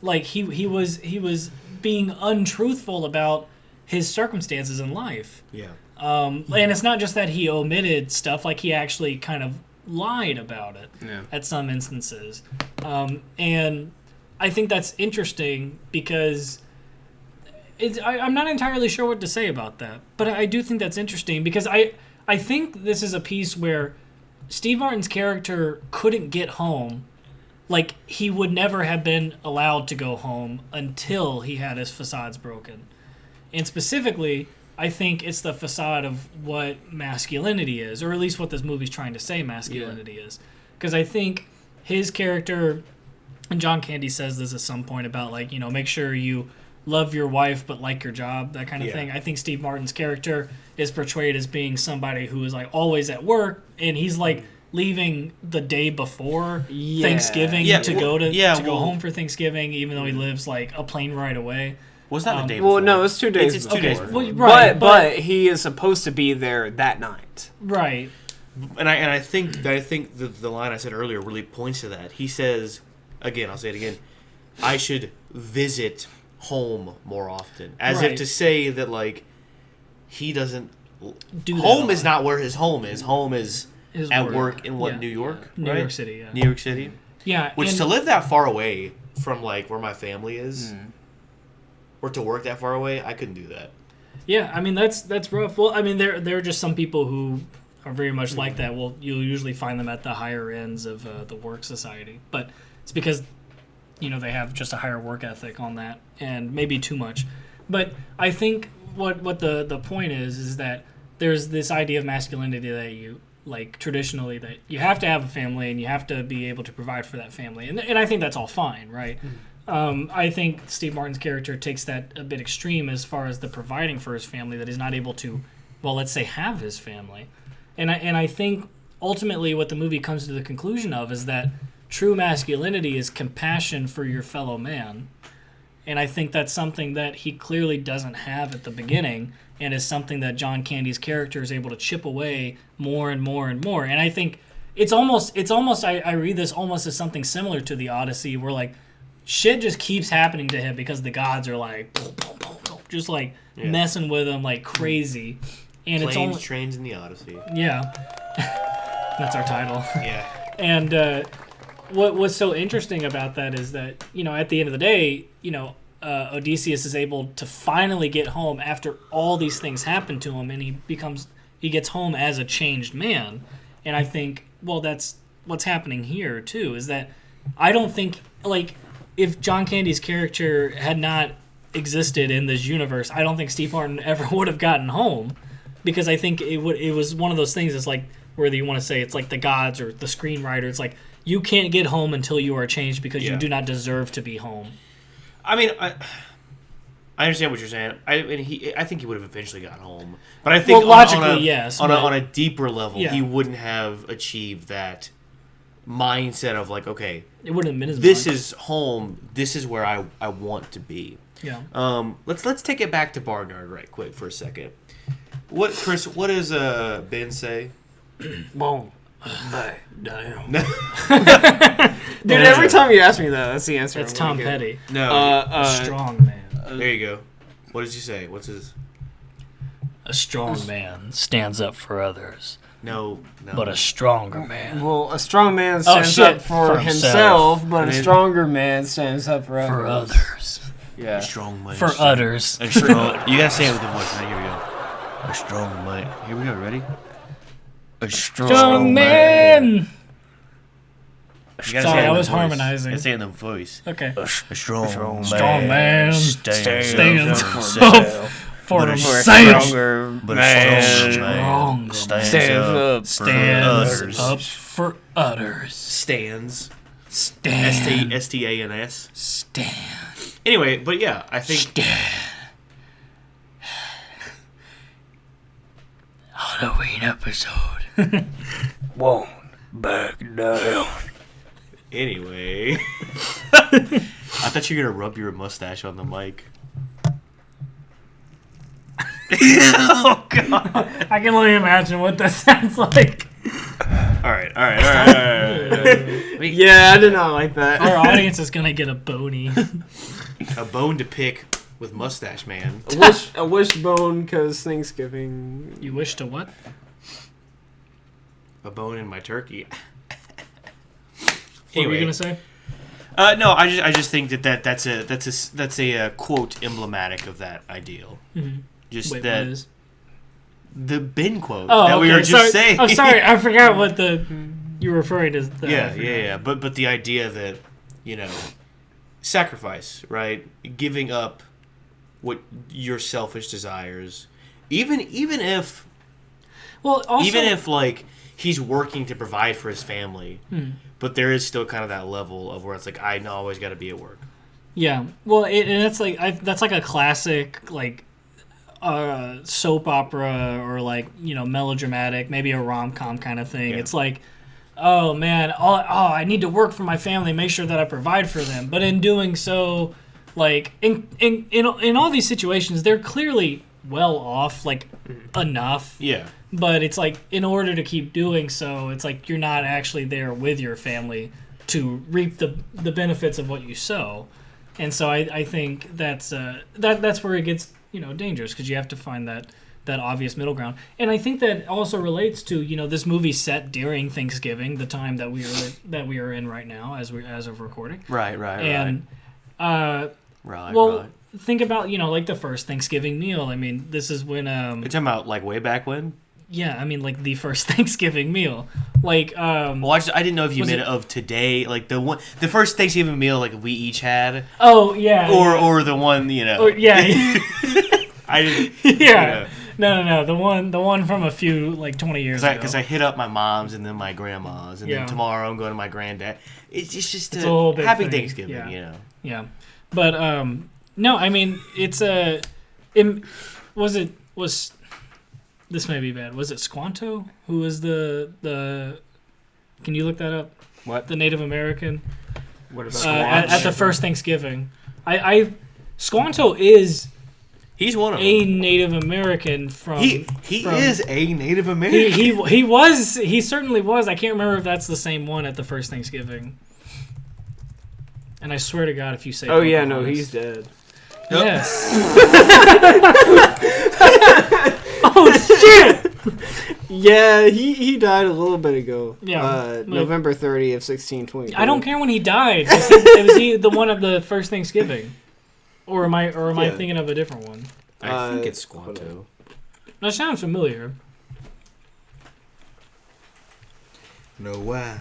Like, he was being untruthful about his circumstances in life. Yeah. And it's not just that he omitted stuff, like he actually kind of lied about it at some instances. And I think that's interesting because I'm not entirely sure what to say about that. But I do think that's interesting because I think this is a piece where Steve Martin's character couldn't get home. Like, he would never have been allowed to go home until he had his facades broken. And specifically, I think it's the facade of what masculinity is, or at least what this movie's trying to say masculinity is. Because I think his character, and John Candy says this at some point about, like, make sure you love your wife but like your job, that kind of thing. I think Steve Martin's character is portrayed as being somebody who is, like, always at work, and he's, like, leaving the day before Thanksgiving to go home for Thanksgiving, even though he lives, like, a plane ride away. Was that the day before? Well, no, it's 2 days. It's 2 days before. Well, right, but he is supposed to be there that night. Right. And I think the line I said earlier really points to that. He says, again, I'll say it again, I should visit home more often. As if to say that, like, he doesn't... Home is not where his home is. Home is at work in New York? New York City, New York City? Yeah. Which, to live that far away from, like, where my family is... or to work that far away, I couldn't do that. Yeah, I mean, that's rough. Well, I mean, there are just some people who are very much like that. Well, you'll usually find them at the higher ends of the work society. But it's because, they have just a higher work ethic on that, and maybe too much. But I think what the point is that there's this idea of masculinity that you, like, traditionally, that you have to have a family and you have to be able to provide for that family. And I think that's all fine, right? I think Steve Martin's character takes that a bit extreme as far as the providing for his family, that he's not able to, well, let's say, have his family. And I think ultimately what the movie comes to the conclusion of is that true masculinity is compassion for your fellow man. And I think that's something that he clearly doesn't have at the beginning, and is something that John Candy's character is able to chip away more and more and more. And I think it's almost I read this almost as something similar to the Odyssey, where, like, shit just keeps happening to him because the gods are, like, boom, boom, boom, boom, just, like, messing with him like crazy. And Planes, Trains, in the Odyssey. Yeah. That's our title. Yeah. And what's so interesting about that is that, at the end of the day, Odysseus is able to finally get home after all these things happen to him, and he gets home as a changed man. And I think, well, that's what's happening here, too, is that I don't think, like, if John Candy's character had not existed in this universe, I don't think Steve Martin ever would have gotten home, because I think it was one of those things. It's like, whether you want to say it's like the gods or the screenwriter, it's like, you can't get home until you are changed because you do not deserve to be home. I mean, I understand what you're saying. I think he would have eventually got home, but I think logically, yes, on a deeper level, he wouldn't have achieved that mindset of, like, okay, it wouldn't have been his this mind. is home. This is where I want to be. Yeah. Let's take it back to Barnard right quick for a second. Chris? What does Ben say? Boom. Back down. Dude, every time you ask me that, that's the answer. That's Tom Petty. No. Strong man. There you go. What does he say? What's his? A strong man stands up for others. No. But a stronger man. Well, a strong man stands up for himself, but a stronger man stands up for others. For others. Yeah. A strong man. For others. A strong. You gotta say it with the voice. Right, here we go. A strong man. Here we go. Ready? A strong man. Sorry, I was harmonizing. I say it in the voice. Okay. A strong man stands up for himself. But a strong man stands up for others. Stands. S-T-A-N-S. Stand. Anyway, but yeah, I think... Stand. Halloween episode. Won't back down. Anyway. I thought you were going to rub your mustache on the mic. Oh God! I can only imagine what that sounds like. All right. Yeah, I did not like that. Our audience is gonna get a bony. A bone to pick with Mustache Man. A wishbone because Thanksgiving. You wish to what? A bone in my turkey. What were you gonna say? No, I just think that's a quote emblematic of that ideal. Mm-hmm. Just Wait, that what is? the bin quote Oh, that we were just saying. Oh, sorry, I forgot what you were referring to. Yeah. But the idea that sacrifice, right? Giving up what your selfish desires, even if like he's working to provide for his family, but there is still kind of that level of where it's like I always got to be at work. Yeah, well, and that's like that's like a classic like soap opera or like melodramatic, maybe a rom-com kind of thing. Yeah. It's like, oh man, I need to work for my family, make sure that I provide for them. But in doing so, like in all these situations, they're clearly well off, like enough. Yeah. But it's like in order to keep doing so, it's like you're not actually there with your family to reap the benefits of what you sow. And so I think that's where it gets dangerous, because you have to find that obvious middle ground. And I think that also relates to this movie set during Thanksgiving, the time that we are in right now as of recording. Right. Think about like the first Thanksgiving meal. I mean, this is when you're talking about like way back when. Yeah, I mean like the first Thanksgiving meal. Like well, I didn't know if you meant of today, like the first Thanksgiving meal like we each had. Oh yeah. Or the one Or, yeah. I didn't. Yeah. No. The one from a few 20 years ago. Because I hit up my mom's and then my grandma's, and then tomorrow I'm going to my granddad. It's just a whole big happy thing. Thanksgiving, Yeah. But no, I mean it's this may be bad. Was it Squanto who was the can you look that up? What? The Native American? What about at the first Thanksgiving? Squanto is he's one of a them. Native American from He is a Native American. He certainly was. I can't remember if that's the same one at the first Thanksgiving. And I swear to God, if you say he's dead. Yes. Oh shit! Yeah, he died a little bit ago. Yeah, November 30th, 1620. I don't care when he died. Was he the one of the first Thanksgiving, or am I thinking of a different one? I think it's Squanto. That sounds familiar. No, I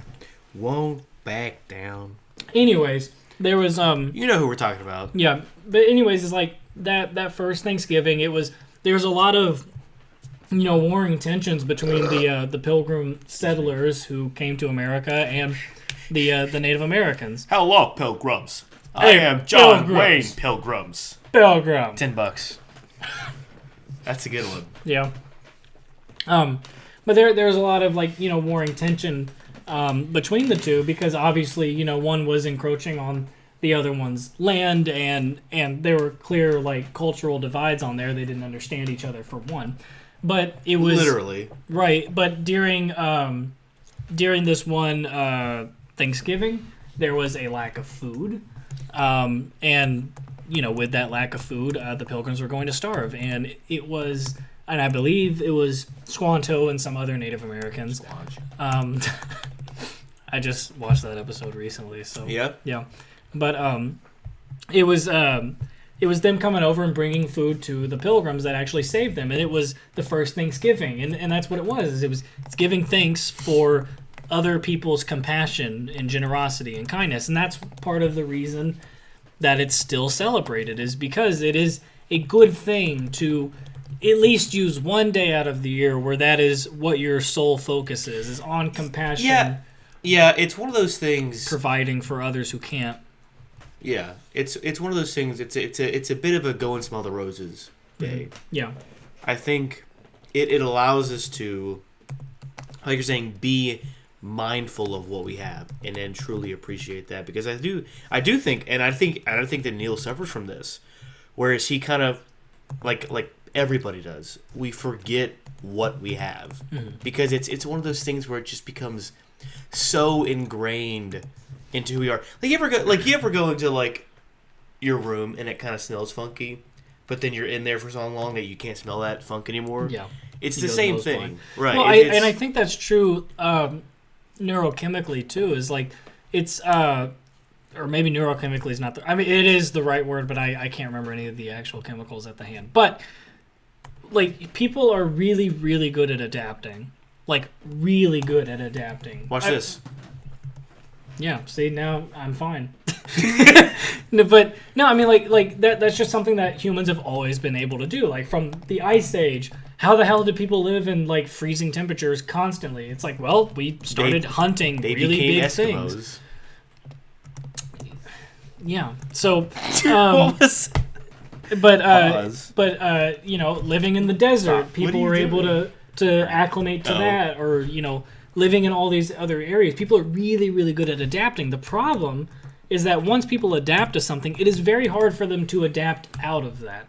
won't back down. Anyways, there was you know who we're talking about. Yeah, but anyways, it's like that first Thanksgiving. There was a lot of warring tensions between the Pilgrim settlers who came to America and the Native Americans. Hello, Pilgrims. I am John Wayne Pilgrims. Pilgrim. $10. That's a good one. Yeah. But there's a lot of warring tension between the two, because obviously one was encroaching on the other one's land, and there were clear cultural divides on there. They didn't understand each other, for one. But it was literally right. But during this one Thanksgiving, there was a lack of food, and with that lack of food, the Pilgrims were going to starve, and I believe it was Squanto and some other Native Americans. I just watched that episode recently, so yeah. But it was them coming over and bringing food to the Pilgrims that actually saved them, and it was the first Thanksgiving, and that's what it was. It's giving thanks for other people's compassion and generosity and kindness, and that's part of the reason that it's still celebrated, is because it is a good thing to at least use one day out of the year where that is what your sole focus is on compassion. Yeah, it's one of those things. Providing for others who can't. Yeah, it's one of those things. It's a bit of a go and smell the roses day. Mm-hmm. Yeah, I think it allows us to, like you're saying, be mindful of what we have and then truly appreciate that, because I think that Neil suffers from this, whereas he kind of like everybody does. We forget what we have because it's one of those things where it just becomes so ingrained into who we are. Like you ever go into like your room and it kind of smells funky, but then you're in there for so long that you can't smell that funk anymore. Yeah, it's the same thing, right? Well, and I think that's true neurochemically too. Is like it's or maybe neurochemically is not. I mean, it is the right word, but I can't remember any of the actual chemicals at the hand. But like people are really, really good at adapting. Like really good at adapting. Watch this. Yeah. See, now I'm fine. No, but no, I mean like that's just something that humans have always been able to do. Like from the Ice Age, how the hell did people live in like freezing temperatures constantly? It's like, well, we started hunting really big Eskimos. things. Yeah. So, but you know, living in the desert, people were able to acclimate to that, or you know, living in all these other areas. People are really, really good at adapting. The problem is that once people adapt to something, it is very hard for them to adapt out of that.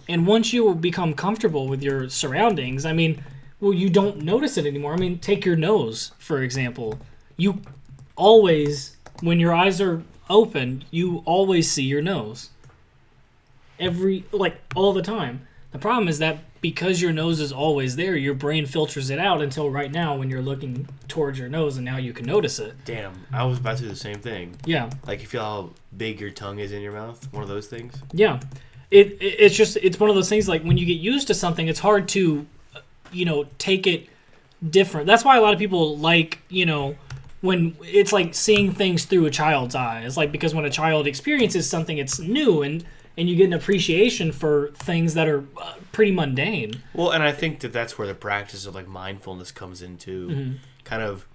And once you become comfortable with your surroundings, I mean, well, you don't notice it anymore. I mean, take your nose, for example. You always, when your eyes are open, you always see your nose. All the time. The problem is that because your nose is always there, your brain filters it out until right now when you're looking towards your nose and now you can notice it. Damn, I was about to do the same thing. Yeah. Like you feel how big your tongue is in your mouth? One of those things? Yeah. It's one of those things like when you get used to something, it's hard to, you know, take it different. That's why a lot of people like, you know, when it's like seeing things through a child's eyes. Like because when a child experiences something, it's new and you get an appreciation for things that are pretty mundane. Well, and I think that's where the practice of like mindfulness comes into kind of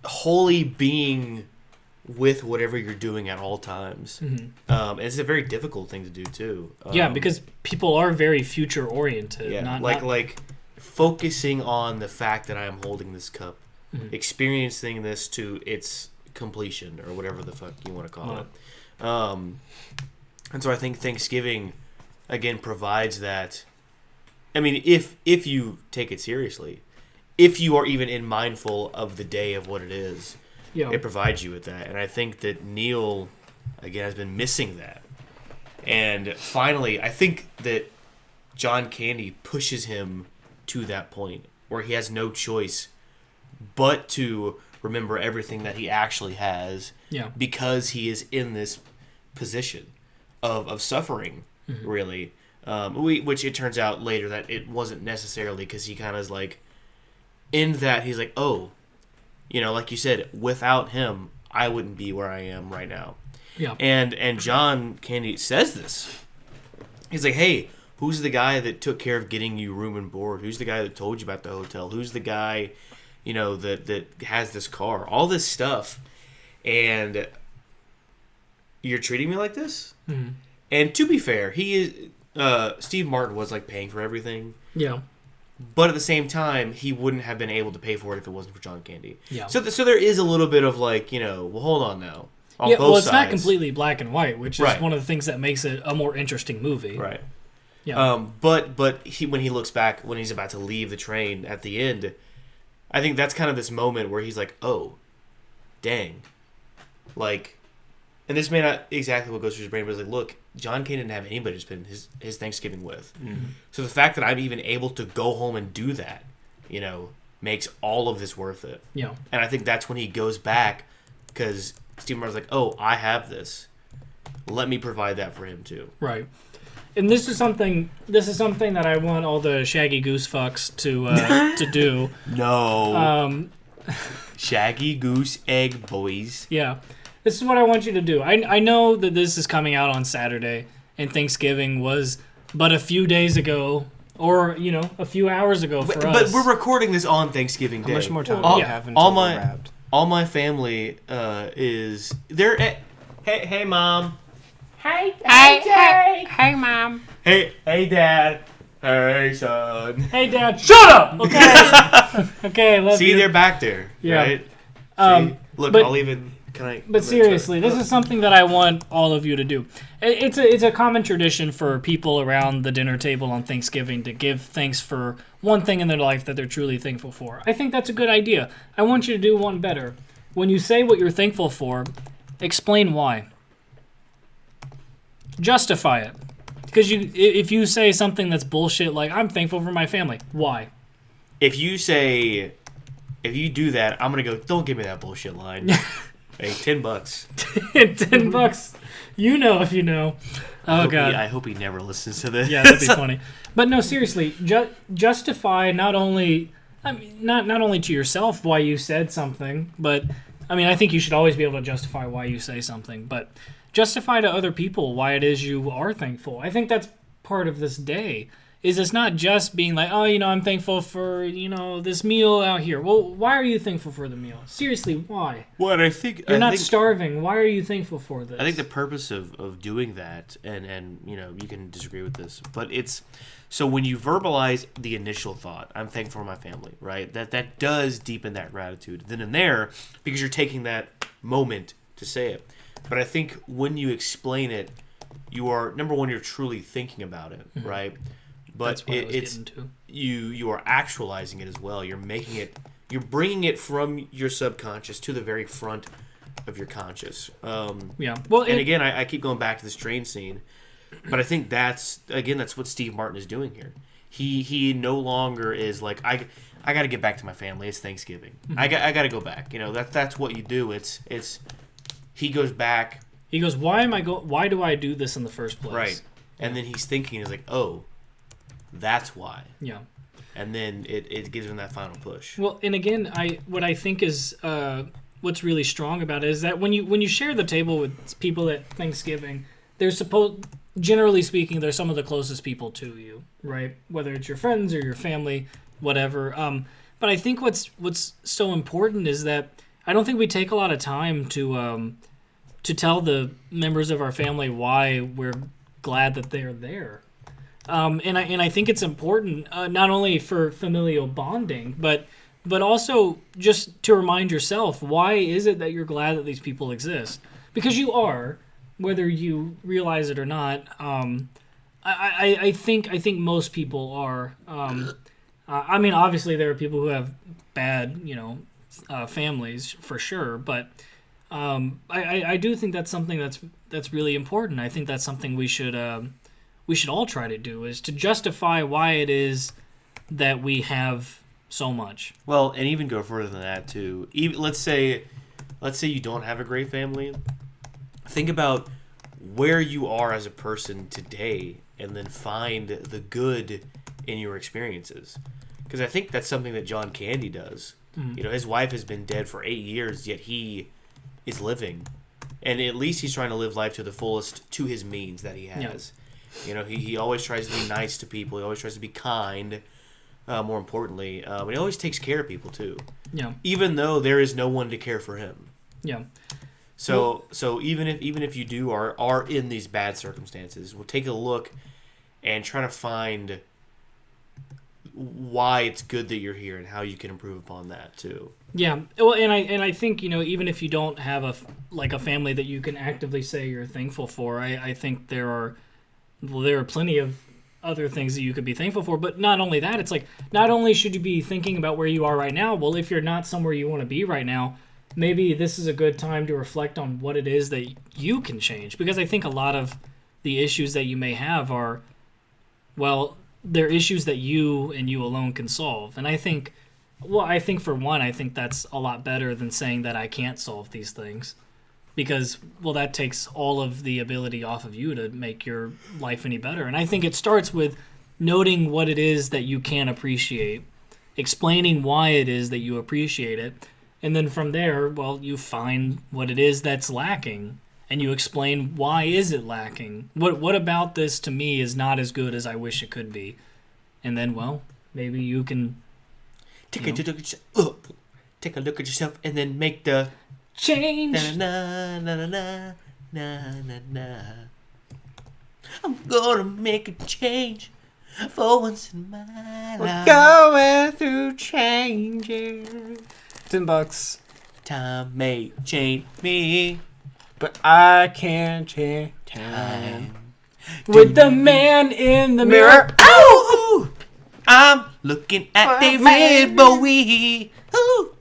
wholly being with whatever you're doing at all times. And it's a very difficult thing to do too. Yeah, because people are very future oriented. Yeah, like focusing on the fact that I am holding this cup, experiencing this to its completion or whatever the fuck you want to call it. And so I think Thanksgiving, again, provides that. I mean, if you take it seriously, if you are even mindful of the day of what it is, it provides you with that. And I think that Neil, again, has been missing that. And finally, I think that John Candy pushes him to that point where he has no choice but to remember everything that he actually has because he is in this position of suffering, really. Which it turns out later that it wasn't necessarily because he kind of is like, in that he's like, oh, you know, like you said, without him, I wouldn't be where I am right now. Yeah. And John Candy says this. He's like, hey, who's the guy that took care of getting you room and board? Who's the guy that told you about the hotel? Who's the guy, you know, that has this car? All this stuff. And you're treating me like this? Mm-hmm. And to be fair, he is Steve Martin was like paying for everything. Yeah. But at the same time, he wouldn't have been able to pay for it if it wasn't for John Candy. Yeah. So there is a little bit of like, you know, well, hold on now. Yeah, well, it's not completely black and white, which is one of the things that makes it a more interesting movie. Right. Yeah. But when he looks back, when he's about to leave the train at the end, I think that's kind of this moment where he's like, oh, dang. Like, and this may not exactly what goes through his brain, but it's like, look, John Candy didn't have anybody to spend his Thanksgiving with. Mm-hmm. So the fact that I'm even able to go home and do that, you know, makes all of this worth it. Yeah. And I think that's when he goes back, because Steve Martin's like, oh, I have this. Let me provide that for him too. Right. And this is something that I want all the Shaggy Goose fucks to do. No. Shaggy Goose Egg boys. Yeah. This is what I want you to do. I know that this is coming out on Saturday, and Thanksgiving was but a few days ago, or, you know, a few hours ago for us. But we're recording this on Thanksgiving Day. How much more time do you have until we're wrapped? All my family is... They're... Hey, Mom. Hey, Mom. Hey, Dad. Hey, son. Hey, Dad. Shut up! Okay. Okay, See, they're back there, right? Look, I'll even... But seriously, this is something that I want all of you to do. It's a common tradition for people around the dinner table on Thanksgiving to give thanks for one thing in their life that they're truly thankful for. I think that's a good idea. I want you to do one better. When you say what you're thankful for, explain why. Justify it. Because if you say something that's bullshit like, I'm thankful for my family, why? If you do that, I'm going to go, don't give me that bullshit line. Hey, $10. $10. You know if you know. Oh, God. I hope he never listens to this. Yeah, that'd be funny. But no, seriously, justify not only to yourself why you said something, but, I think you should always be able to justify why you say something, but justify to other people why it is you are thankful. I think that's part of this day. Is it's not just being like, oh, I'm thankful for, this meal out here. Well, why are you thankful for the meal? Seriously, why? Well, I think you're not starving. Why are you thankful for this? I think the purpose of doing that, and you can disagree with this, but it's so when you verbalize the initial thought, I'm thankful for my family, right? That does deepen that gratitude then and there because you're taking that moment to say it. But I think when you explain it, you are number one, you're truly thinking about it, right? But you are actualizing it as well. You're bringing it from your subconscious to the very front of your conscious. Yeah. Well, and again, I keep going back to this train scene, but I think that's what Steve Martin is doing here. He no longer is like I got to get back to my family. It's Thanksgiving. Mm-hmm. I got to go back. That's what you do. It's he goes back. He goes, why do I do this in the first place? Right. And then he's thinking, is like, oh, that's why. Yeah. And then it gives him that final push. Well, and again, what I think is what's really strong about it is that when you share the table with people at Thanksgiving, generally speaking, they're some of the closest people to you, right? Whether it's your friends or your family, whatever. But I think what's so important is that I don't think we take a lot of time to tell the members of our family why we're glad that they're there. And I think it's important not only for familial bonding, but also just to remind yourself, why is it that you're glad that these people exist? Because you are, whether you realize it or not. I think most people are. Obviously there are people who have bad, families for sure, but I do think that's something that's really important. I think that's something we should all try to do, is to justify why it is that we have so much. Well, and even go further than that too. Even let's say you don't have a great family. Think about where you are as a person today, and then find the good in your experiences. Because I think that's something that John Candy does. Mm-hmm. His wife has been dead for 8 years, yet he is living, and at least he's trying to live life to the fullest to his means that he has. Yeah. He always tries to be nice to people. He always tries to be kind. More importantly, but he always takes care of people too. Yeah. Even though there is no one to care for him. Yeah. So even if you are in these bad circumstances, we'll take a look and try to find why it's good that you're here and how you can improve upon that too. Yeah. Well, and I think even if you don't have a family that you can actively say you're thankful for, I think there are plenty of other things that you could be thankful for. But not only that, it's like, not only should you be thinking about where you are right now, well, if you're not somewhere you want to be right now, maybe this is a good time to reflect on what it is that you can change. Because I think a lot of the issues that you may have are, well, they're issues that you and you alone can solve. And I think for one, I think that's a lot better than saying that I can't solve these things. Because, well, that takes all of the ability off of you to make your life any better. And I think it starts with noting what it is that you can appreciate, explaining why it is that you appreciate it, and then from there, well, you find what it is that's lacking, and you explain why is it lacking. What about this to me is not as good as I wish it could be, and then, well, maybe you can take a look at yourself, and then make the change. Na, na, na, na, na, na, na. I'm gonna make a change for once in my life. We're going through changes. $10. Time may change me, but I can't change time. With the man in the mirror. Ooh, I'm looking at David Bowie. Ooh.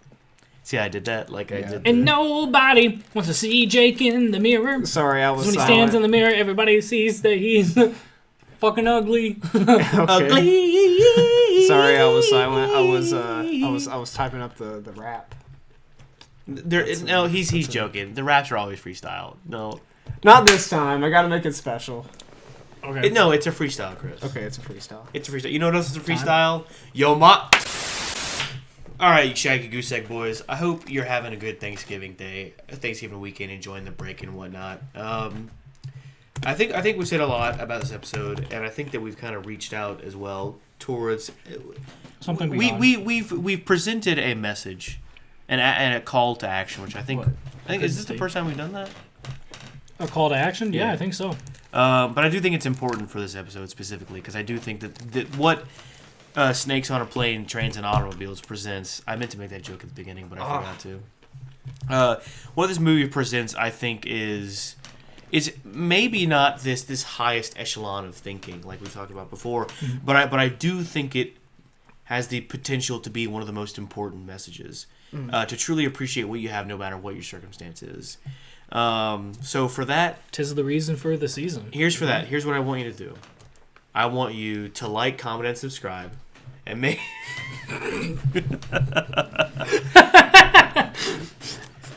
See, I did that like I did. And nobody wants to see Jake in the mirror. Sorry, I was When he silent. stands in the mirror, everybody sees that he's fucking ugly. Ugly. Sorry, I was silent. I was typing up the rap. No, he's joking. The raps are always freestyle. No, Not this time. I gotta make it special. Okay. no, it's a freestyle, Chris. Okay, it's a freestyle. It's a freestyle. You know what else is a freestyle? Yo, ma. All right, you Shaggy Goose Egg boys. I hope you're having a good Thanksgiving day, Thanksgiving weekend, enjoying the break and whatnot. I think we said a lot about this episode, and I think that we've kind of reached out as well towards Something we've presented a message and a call to action, which I think is this the first time we've done that? A call to action? Yeah, I think so. But I do think it's important for this episode specifically because I do think that what Snakes on a Plane, Trains, and Automobiles presents. I meant to make that joke at the beginning, but I forgot to. What this movie presents, I think, is maybe not this highest echelon of thinking like we talked about before, but I do think it has the potential to be one of the most important messages. To truly appreciate what you have, no matter what your circumstance is. So for that, 'Tis the reason for the season. Here's what I want you to do. I want you to like, comment, and subscribe, and make.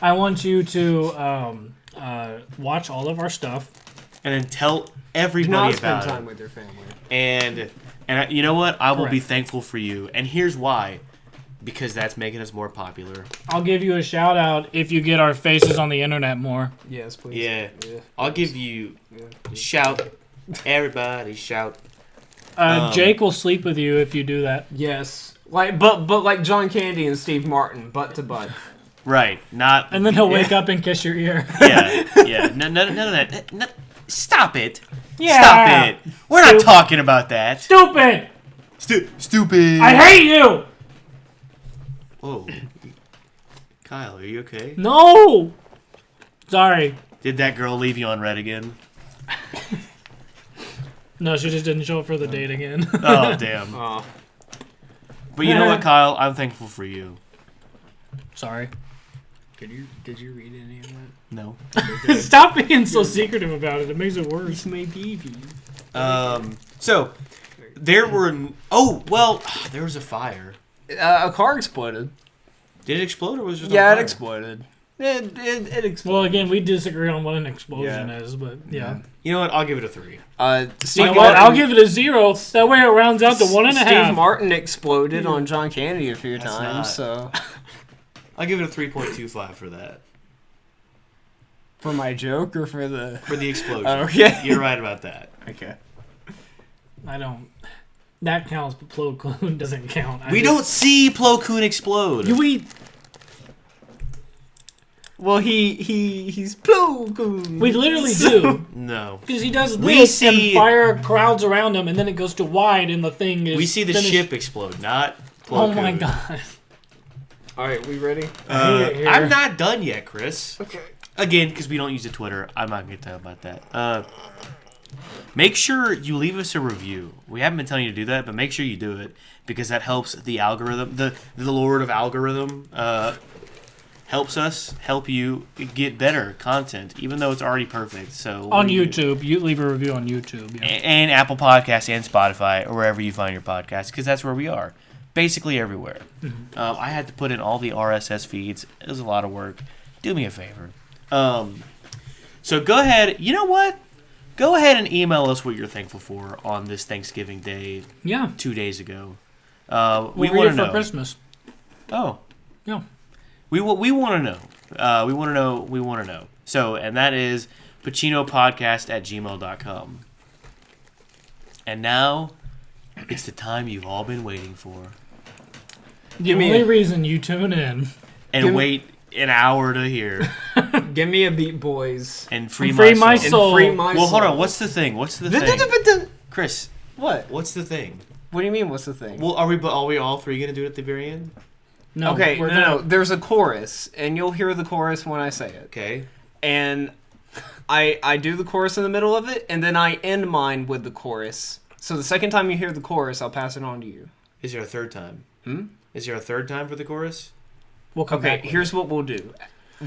I want you to watch all of our stuff. And then tell Do everybody not spend about time it. with your family. And you know what? I will be Correct. thankful for you. And here's why. Because that's making us more popular. I'll give you a shout out if you get our faces on the internet more. Yes, please. Yeah. I'll give you shout. Everybody shout. Jake will sleep with you if you do that. Yes. But like John Candy and Steve Martin, butt to butt. Right. Not. And then he'll wake up and kiss your ear. Yeah. None of that. No, stop it. Yeah. Stop it. We're not talking about that. Stupid! Stupid. I hate you! Oh. Kyle, are you okay? No! Sorry. Did that girl leave you on red again? No, she just didn't show up for the date again. Oh, damn. Oh. But you know what, Kyle? I'm thankful for you. Sorry. Did you read any of that? No. Stop being so secretive about it. It makes it worse. My baby. So, there were... Oh, well, there was a fire. A car exploded. Did it explode or was it just Yeah, on it fire? exploded. It exploded. Well, again, we disagree on what an explosion is, but yeah. You know what? I'll give it a 3. Steve You know what? I'll give it a 0. That way it rounds out to 1.5. Steve Martin exploded on John Candy a few That's times, not- so I'll give it a 3.25 for that. for my joke or for the For the explosion. Okay. You're right about that. Okay. I don't. That counts, but Plo Koon doesn't count. We don't see Plo Koon explode. Well, he's Plo Koon. We literally do. No. Because he does We this see- and fire crowds around him, and then it goes to wide, and the thing is We see the finished. ship explode, not Plo Oh Koon. my god. All right, we ready? Here. I'm not done yet, Chris. Okay. Again, because we don't use the Twitter, I'm not going to talk about that. Make sure you leave us a review. We haven't been telling you to do that, but make sure you do it because that helps the algorithm. The Lord of Algorithm helps us help you get better content, even though it's already perfect. So On YouTube. You leave a review on YouTube. Yeah. and Apple Podcasts and Spotify or wherever you find your podcasts, because that's where we are. Basically everywhere. I had to put in all the RSS feeds. It was a lot of work. Do me a favor. So go ahead. You know what? Go ahead and email us what you're thankful for on this Thanksgiving Day Yeah. 2 days ago. We We read want it to for know. Christmas. Oh, Yeah. we want to know. We want to know. We want to know. So, and that is pachinopodcast@gmail.com. And now, it's the time you've all been waiting for. The only reason you tune in. And wait an hour to hear. Give me a beat, boys. And free, And free my soul. soul. And free my Well, hold soul. on. What's the thing? Chris, What? what's the thing? What do you mean? What's the thing? Well, are we all three going to do it at the very end? No. Okay, we're no. gonna- There's a chorus, and you'll hear the chorus when I say it. Okay. And I do the chorus in the middle of it, and then I end mine with the chorus. So the second time you hear the chorus, I'll pass it on to you. Is there a third time? Hmm? Is there a third time for the chorus? We'll come Okay, back. with here's what we'll do.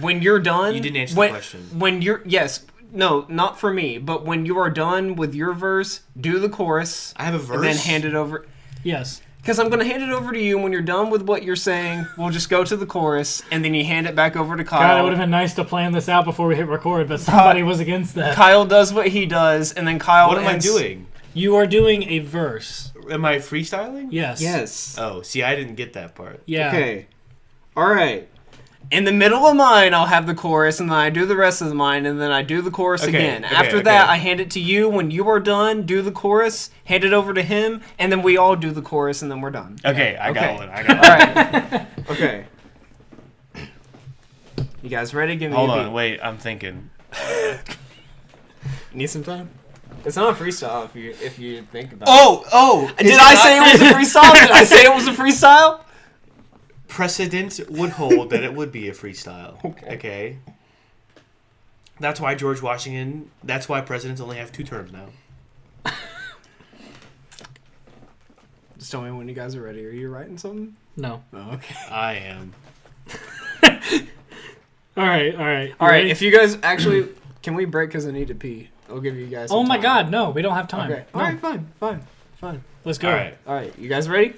When you're done... You didn't answer the question. When you're... Yes. No, not for me. But when you are done with your verse, do the chorus. I have a verse. And then hand it over... it. Yes. Because I'm going to hand it over to you. When you're done with what you're saying, we'll just go to the chorus, and then you hand it back over to Kyle. God, it would have been nice to plan this out before we hit record, but somebody was against that. Kyle does what he does, and then Kyle... What am I ends- doing? You are doing a verse. Am I freestyling? Yes. Yes. Oh, see, I didn't get that part. Yeah. Okay. All right. In the middle of mine, I'll have the chorus, and then I do the rest of mine, and then I do the chorus again. After that, I hand it to you. When you are done, do the chorus, hand it over to him, and then we all do the chorus, and then we're done. Okay, I got Okay. one. I got All right. Okay. You guys ready? Give me Hold a on, beat. wait, I'm thinking. Need some time? It's not a freestyle if you think about it. Did I say it was a freestyle? Did I say it was a freestyle? Precedent would hold that it would be a freestyle. Okay. That's why George Washington. That's why presidents only have 2 terms now. Just tell me when you guys are ready. Are you writing something? No. Oh, okay. I am. All right. All right. All right. ready? If you guys actually, can we break because I need to pee? I'll give you guys. Oh some my time. God, no, we don't have time. Okay. No. All right. Fine. Let's go. All right. All right. You guys ready?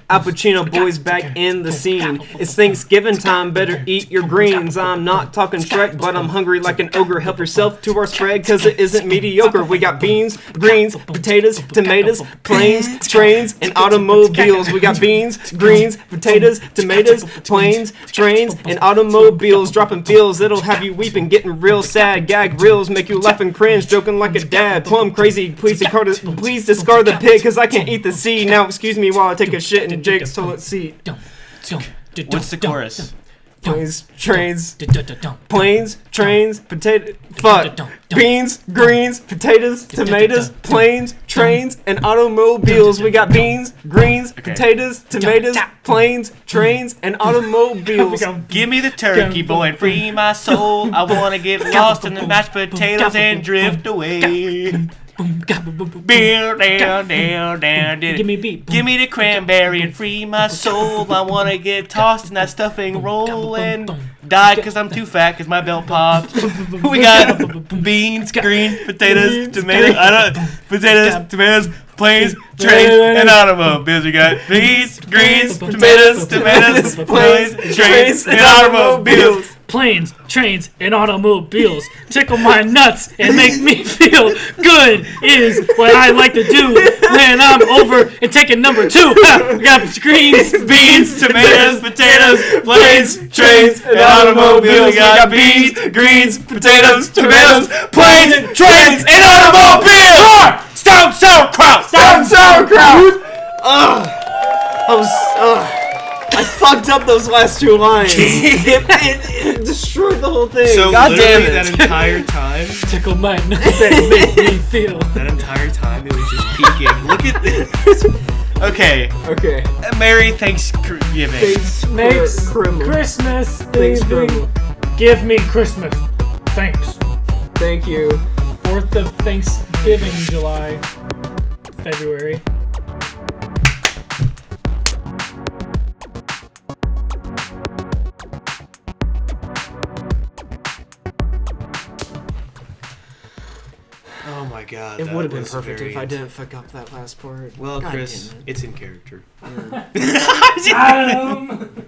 Al Pacino boys back in the scene. It's Thanksgiving time, better eat your greens. I'm not talking Shrek, but I'm hungry like an ogre. Help yourself to our spread, cause it isn't mediocre. We got beans, greens, potatoes, tomatoes, planes, trains, and automobiles. We got beans, greens, potatoes, tomatoes, planes, trains, and automobiles. Dropping feels that'll have you weeping, getting real sad. Gag reels make you laugh and cringe, joking like a dad. Plum crazy, please discard the pig, cause I can't eat the seed. Now excuse me while I take a shit in Jake's toilet seat. What's the chorus? Planes, trains, planes, trains, potato, fuck, beans, greens, potatoes, tomatoes, planes, trains, and automobiles. We got beans, greens, potatoes, tomatoes, planes, trains, and automobiles. Give me the turkey, boy, and free my soul. I wanna get lost in the mashed potatoes and drift away. Give Give me a beat. Give me the cranberry and free my soul. I wanna get tossed in that stuffing roll and die cause I'm too fat cause my belt popped. We got beans, green, potatoes, tomatoes, potatoes, tomatoes, planes, trains, and automobiles. We got beans, greens, tomatoes, planes, trains, and automobiles. Planes, trains, and automobiles tickle my nuts and make me feel good is what I like to do when I'm over and taking number 2. We got greens, Beans, tomatoes, potatoes, planes, trains, and automobiles. We got beans, greens, potatoes, tomatoes, planes, trains, and automobiles. Stone sauerkraut. I fucked up those last 2 lines. it destroyed the whole thing. So God damn literally it. that entire time, tickle my nuts and make me feel. that entire time it was just peaking. Look at this. Okay, Okay. Merry Thanksgiving. Thanks, Makes Criminal. Christmas Thanks, Eve. Criminal. Give me Christmas. Thanks. Thank you. 4th of Thanksgiving, July, February. Oh my God. It that would have been was perfect very if I didn't fuck up that last part. Well, God Chris, damn it. it's in character. Adam!